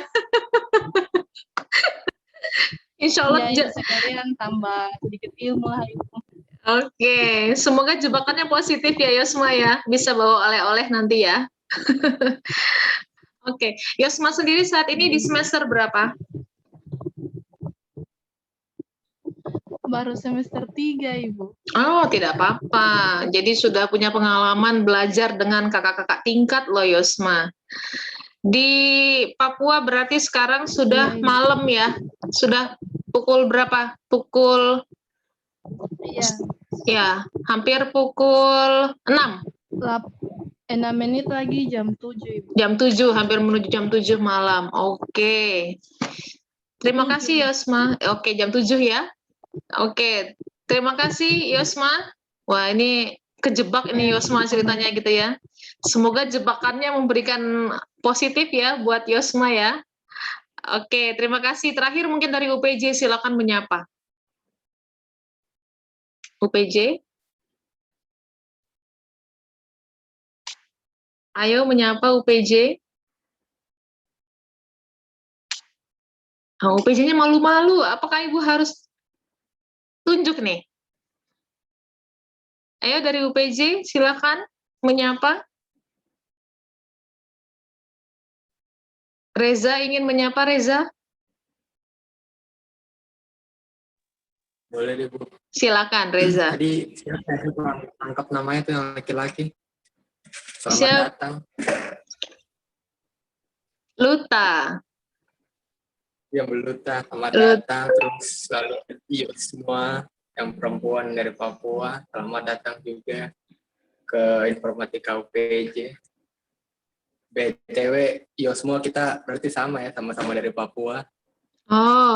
Insya Allah. Ya, sekalian tambah sedikit ilmu lah itu. Oke, semoga jebakannya positif ya Yosma ya, bisa bawa oleh-oleh nanti ya. Oke, Yosma sendiri saat ini di semester berapa? Baru semester 3 Ibu. Oh, tidak apa-apa. Jadi sudah punya pengalaman belajar dengan kakak-kakak tingkat loh Yosma. Di Papua berarti sekarang sudah malam ya? Sudah pukul berapa? Pukul? Iya. Ya, hampir pukul 6. 6 menit lagi jam 7 Ibu. Jam 7, hampir menuju jam 7 malam. Oke. Terima kasih Yosma. Oke, jam 7 ya. Oke. Terima kasih Yosma. Wah, ini kejebak ini Yosma ceritanya gitu ya. Semoga jebakannya memberikan positif ya buat Yosma ya. Oke, terima kasih. Terakhir mungkin dari UPJ, silakan menyapa. UPJ. Ayo menyapa UPJ. UPJ-nya malu-malu. Apakah Ibu harus tunjuk nih? Ayo dari UPJ, silakan menyapa. Reza ingin menyapa, Reza? Boleh deh, Bu. Silakan, Reza. Tadi siapa yang angkat namanya tuh yang laki-laki? Selamat datang. Luta. Yang Luta, selamat datang. Terus lalu semua yang perempuan dari Papua, selamat datang juga ke Informatika UPJ. BTW, semua kita berarti sama ya, sama-sama dari Papua. Oh.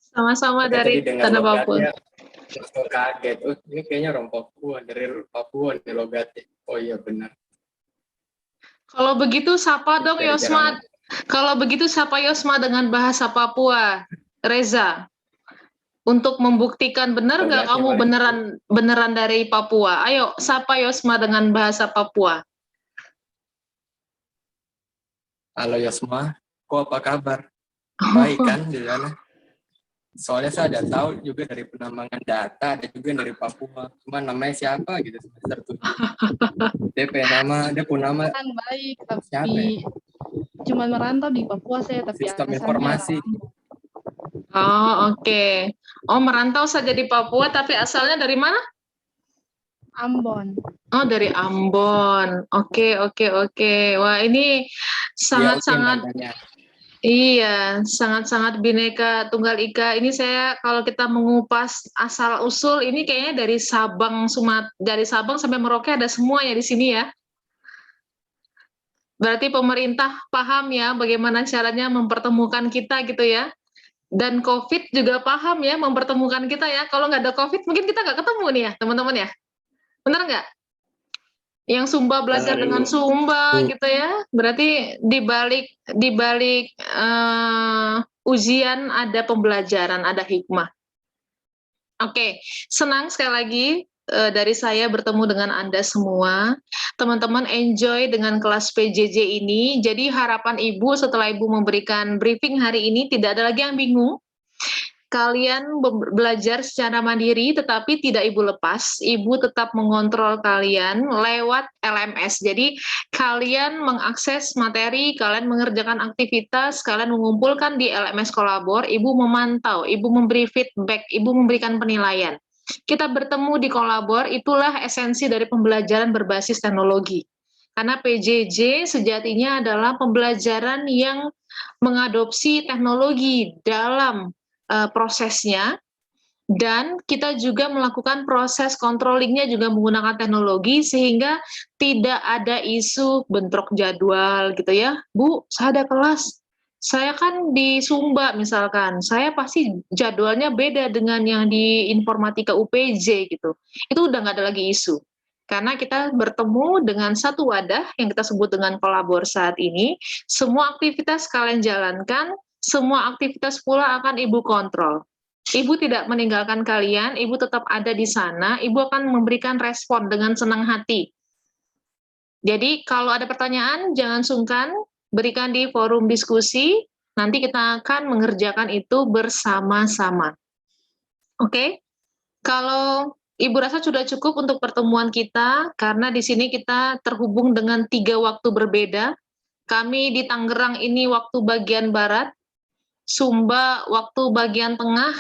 Sama-sama dari tanah Papua. Kaget, ini kayaknya orang Papua, dari Papua nih logatnya. Oh iya benar. Kalau begitu sapa dong Yosma. Kalau begitu sapa Yosma dengan bahasa Papua. Reza. Untuk membuktikan benar nggak Tugasnya kamu paling beneran dari Papua? Ayo, sapa Yosma dengan bahasa Papua. halo Yosma, kok apa kabar? Baik kan di sana? Soalnya saya ada tahu juga dari penambangan data, ada juga yang dari Papua. Cuma namanya siapa gitu semester 7. Dia punya nama Kan baik, siapa ya? tapi cuma merantau di Papua saya, tapi Sistem asalnya informasi. orang Ambon. Oh, oke. Oh, merantau saja di Papua, tapi asalnya dari mana? Ambon. Oh, dari Ambon. Oke, oke, oke. Wah, ini Dia UIN sangat-sangat, namanya. iya, sangat-sangat Bhinneka Tunggal Ika. Ini saya kalau kita mengupas asal usul ini kayaknya dari dari Sabang sampai Merauke ada semua ya di sini ya. Berarti pemerintah paham ya bagaimana caranya mempertemukan kita gitu ya. Dan COVID juga paham ya mempertemukan kita ya. Kalau nggak ada COVID mungkin kita nggak ketemu nih ya teman-teman ya. Benar nggak? Yang Sumba belajar Benar, dengan Ibu. Sumba gitu ya. Berarti di balik ujian ada pembelajaran, ada hikmah. Oke, senang sekali lagi dari saya bertemu dengan Anda semua. Teman-teman enjoy dengan kelas PJJ ini. Jadi harapan Ibu setelah Ibu memberikan briefing hari ini tidak ada lagi yang bingung. Kalian belajar secara mandiri, tetapi tidak Ibu lepas. Ibu tetap mengontrol kalian lewat LMS. Jadi, kalian mengakses materi, kalian mengerjakan aktivitas, kalian mengumpulkan di LMS Kolabor, Ibu memantau, Ibu memberi feedback, Ibu memberikan penilaian. Kita bertemu di Kolabor, itulah esensi dari pembelajaran berbasis teknologi. Karena PJJ sejatinya adalah pembelajaran yang mengadopsi teknologi dalam prosesnya, dan kita juga melakukan proses controllingnya juga menggunakan teknologi sehingga tidak ada isu bentrok jadwal gitu ya. Bu, saya ada kelas, saya kan di Sumba misalkan, saya pasti jadwalnya beda dengan yang di Informatika UPJ gitu. Itu udah nggak ada lagi isu. Karena kita bertemu dengan satu wadah yang kita sebut dengan Kolabor saat ini, semua aktivitas kalian jalankan, semua aktivitas pula akan Ibu kontrol. Ibu tidak meninggalkan kalian, Ibu tetap ada di sana, Ibu akan memberikan respon dengan senang hati. Jadi kalau ada pertanyaan, jangan sungkan, berikan di forum diskusi, nanti kita akan mengerjakan itu bersama-sama. Oke? Kalau Ibu rasa sudah cukup untuk pertemuan kita, karena di sini kita terhubung dengan 3 waktu berbeda. Kami di Tangerang ini waktu bagian barat, Sumba waktu bagian tengah,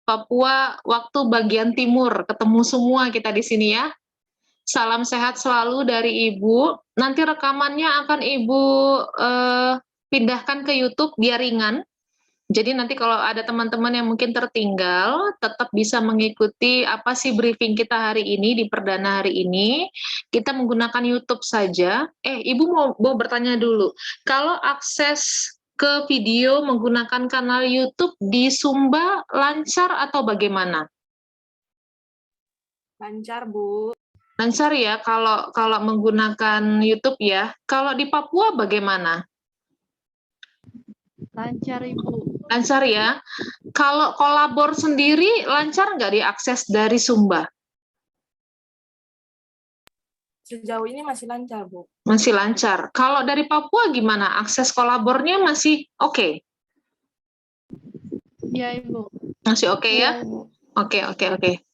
Papua waktu bagian timur. Ketemu semua kita di sini ya. Salam sehat selalu dari Ibu. Nanti rekamannya akan Ibu pindahkan ke YouTube biar ringan. Jadi nanti kalau ada teman-teman yang mungkin tertinggal, tetap bisa mengikuti apa sih briefing kita hari ini di perdana hari ini. Kita menggunakan YouTube saja. Ibu mau bertanya dulu. Kalau akses ke video menggunakan kanal YouTube di Sumba lancar atau bagaimana? Lancar, Bu. Lancar ya kalau menggunakan YouTube ya. Kalau di Papua bagaimana? Lancar, Ibu. Lancar ya. Kalau Kolabor sendiri lancar nggak diakses dari Sumba? Sejauh ini masih lancar, Bu. Masih lancar. Kalau dari Papua gimana? Akses Kolabornya masih oke? Iya, Ibu. Masih oke ya? Iya, Ibu. Oke.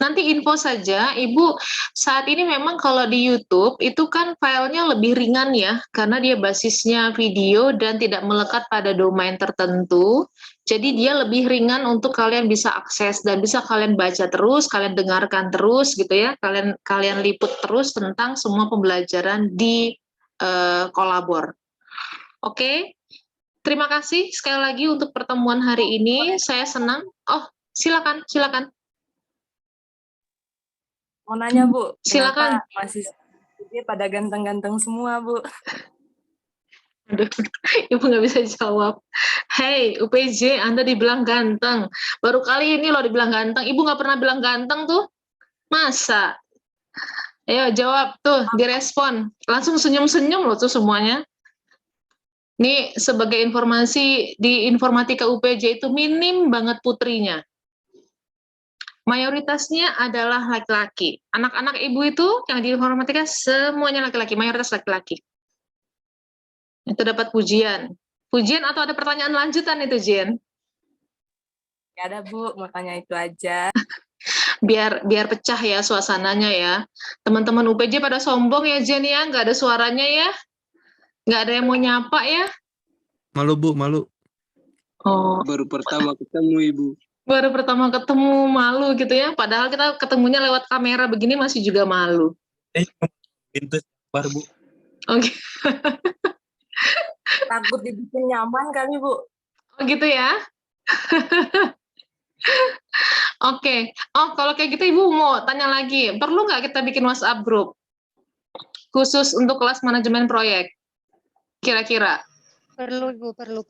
Nanti info saja, Ibu, saat ini memang kalau di YouTube itu kan filenya lebih ringan ya, karena dia basisnya video dan tidak melekat pada domain tertentu. Jadi dia lebih ringan untuk kalian bisa akses dan bisa kalian baca terus, kalian dengarkan terus gitu ya, kalian liput terus tentang semua pembelajaran di Kolabor. Oke, terima kasih sekali lagi untuk pertemuan hari ini. Saya senang. Oh, silakan. Mau nanya, Bu, Silakan. kenapa masih pada ganteng-ganteng semua, Bu? Aduh, Ibu nggak bisa jawab. Hey, UPJ, Anda dibilang ganteng. Baru kali ini loh dibilang ganteng. Ibu nggak pernah bilang ganteng tuh? Masa? Ayo jawab tuh, direspon. Langsung senyum-senyum loh tuh semuanya. Ini sebagai informasi, di Informatika UPJ itu minim banget putrinya. mayoritasnya adalah laki-laki. Anak-anak ibu itu yang di informatika semuanya laki-laki, mayoritas laki-laki. Itu dapat pujian. Pujian atau ada pertanyaan lanjutan itu, Jen? Gak ada Bu, makanya itu aja. Biar pecah ya suasananya ya. Teman-teman UPJ pada sombong ya, Jen ya, nggak ada suaranya ya, nggak ada yang mau nyapa ya. Malu Bu, malu. Oh, Baru pertama ketemu Ibu. baru pertama ketemu malu gitu ya. Padahal kita ketemunya lewat kamera begini masih juga malu. Pintu baru Bu. Oke, Takut dibikin nyaman kali Bu. oh, gitu ya. Oke. Oh, kalau kayak gitu Ibu mau tanya lagi, perlu nggak kita bikin WhatsApp group khusus untuk kelas manajemen proyek? Kira-kira? Perlu Bu. Perlu.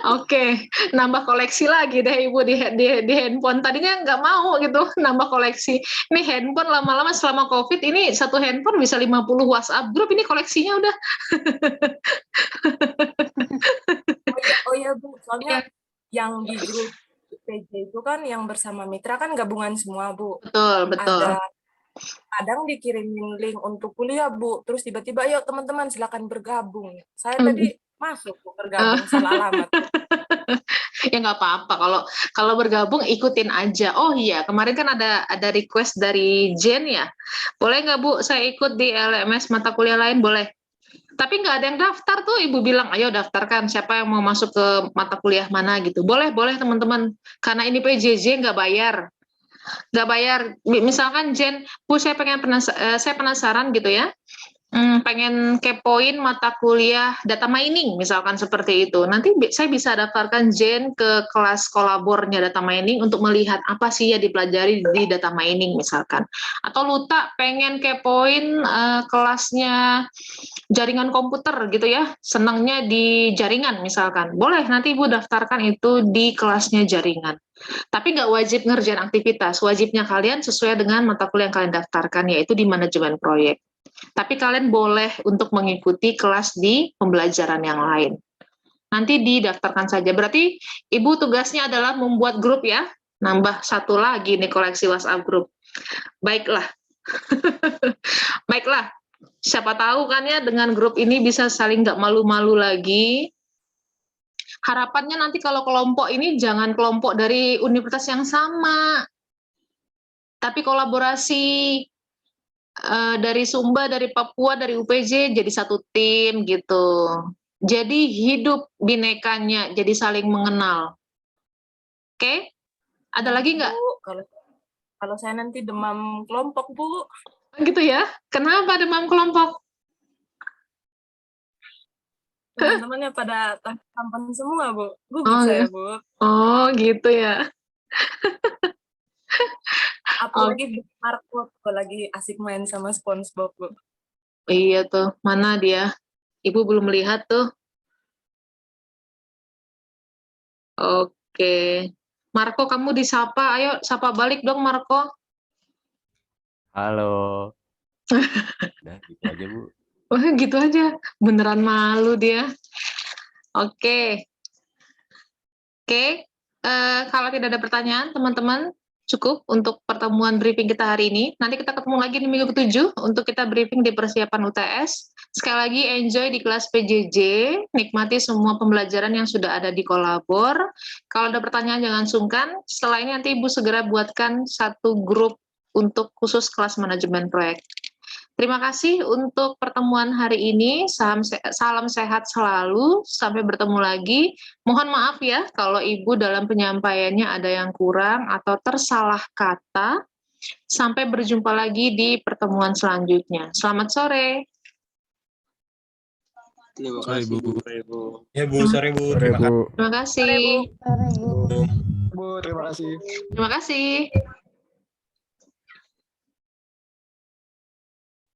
Oke, nambah koleksi lagi deh Ibu di handphone. Tadinya nggak mau gitu nambah koleksi. Ini handphone lama-lama selama COVID ini satu handphone bisa 50 WhatsApp group, ini koleksinya udah. Oh iya Bu, soalnya yang di grup PJ itu kan yang bersama mitra kan gabungan semua Bu. Betul. Ada kadang dikirimin link untuk kuliah Bu, terus tiba-tiba ayo teman-teman silakan bergabung. Saya tadi masuk Bu, bergabung salah alamat. Ya nggak apa-apa, kalau bergabung ikutin aja. Oh iya, kemarin kan ada request dari Jen ya. Boleh nggak Bu, saya ikut di LMS mata kuliah lain? Boleh. Tapi nggak ada yang daftar tuh, Ibu bilang, ayo daftarkan siapa yang mau masuk ke mata kuliah mana gitu. Boleh teman-teman. Karena ini PJJ nggak bayar. Misalkan Jen, Bu saya penasaran gitu ya. Pengen kepoin mata kuliah data mining, misalkan seperti itu. Nanti saya bisa daftarkan Jen ke kelas kolabornya data mining untuk melihat apa sih ya dipelajari di data mining misalkan. Atau Luta pengen kepoin kelasnya jaringan komputer gitu ya, senangnya di jaringan misalkan. Boleh, nanti Ibu daftarkan itu di kelasnya jaringan. Tapi nggak wajib ngerjain aktivitas, wajibnya kalian sesuai dengan mata kuliah yang kalian daftarkan, yaitu di manajemen proyek. Tapi kalian boleh untuk mengikuti kelas di pembelajaran yang lain. Nanti didaftarkan saja. Berarti Ibu tugasnya adalah membuat grup ya. Nambah satu lagi nih koleksi WhatsApp grup. Baiklah. Baiklah. Siapa tahu kan ya dengan grup ini bisa saling nggak malu-malu lagi. Harapannya nanti kalau kelompok ini jangan kelompok dari universitas yang sama. Tapi kolaborasi. Dari Sumba, dari Papua, dari UPJ jadi satu tim gitu. Jadi hidup binekanya, jadi saling mengenal. Oke? Ada lagi nggak? Bu, kalau saya nanti demam kelompok Bu. Gitu ya? Kenapa demam kelompok? Teman-temannya pada tampan semua Bu. Gugup saya Bu. Oh gitu ya. Apalagi Marco lagi asik main sama SpongeBob Bu. Iya tuh, mana dia? Ibu belum melihat tuh. Oke. Marco, kamu disapa. Ayo, sapa balik dong, Marco. Halo. Udah gitu aja, Bu. Oh, gitu aja. Beneran malu dia. Oke. Kalau tidak ada pertanyaan, teman-teman, cukup untuk pertemuan briefing kita hari ini. Nanti kita ketemu lagi di minggu ke-7 untuk kita briefing di persiapan UTS. Sekali lagi enjoy di kelas PJJ, nikmati semua pembelajaran yang sudah ada di kolabor. Kalau ada pertanyaan jangan sungkan. Setelah ini nanti Ibu segera buatkan satu grup untuk khusus kelas manajemen proyek. Terima kasih untuk pertemuan hari ini. Salam sehat selalu. Sampai bertemu lagi. Mohon maaf ya kalau Ibu dalam penyampaiannya ada yang kurang atau tersalah kata. Sampai berjumpa lagi di pertemuan selanjutnya. Selamat sore. Terima kasih Bu. Ya Bu, sore Bu. Terima kasih. Terima kasih. Sore, Bu. Bu, terima kasih. Terima kasih.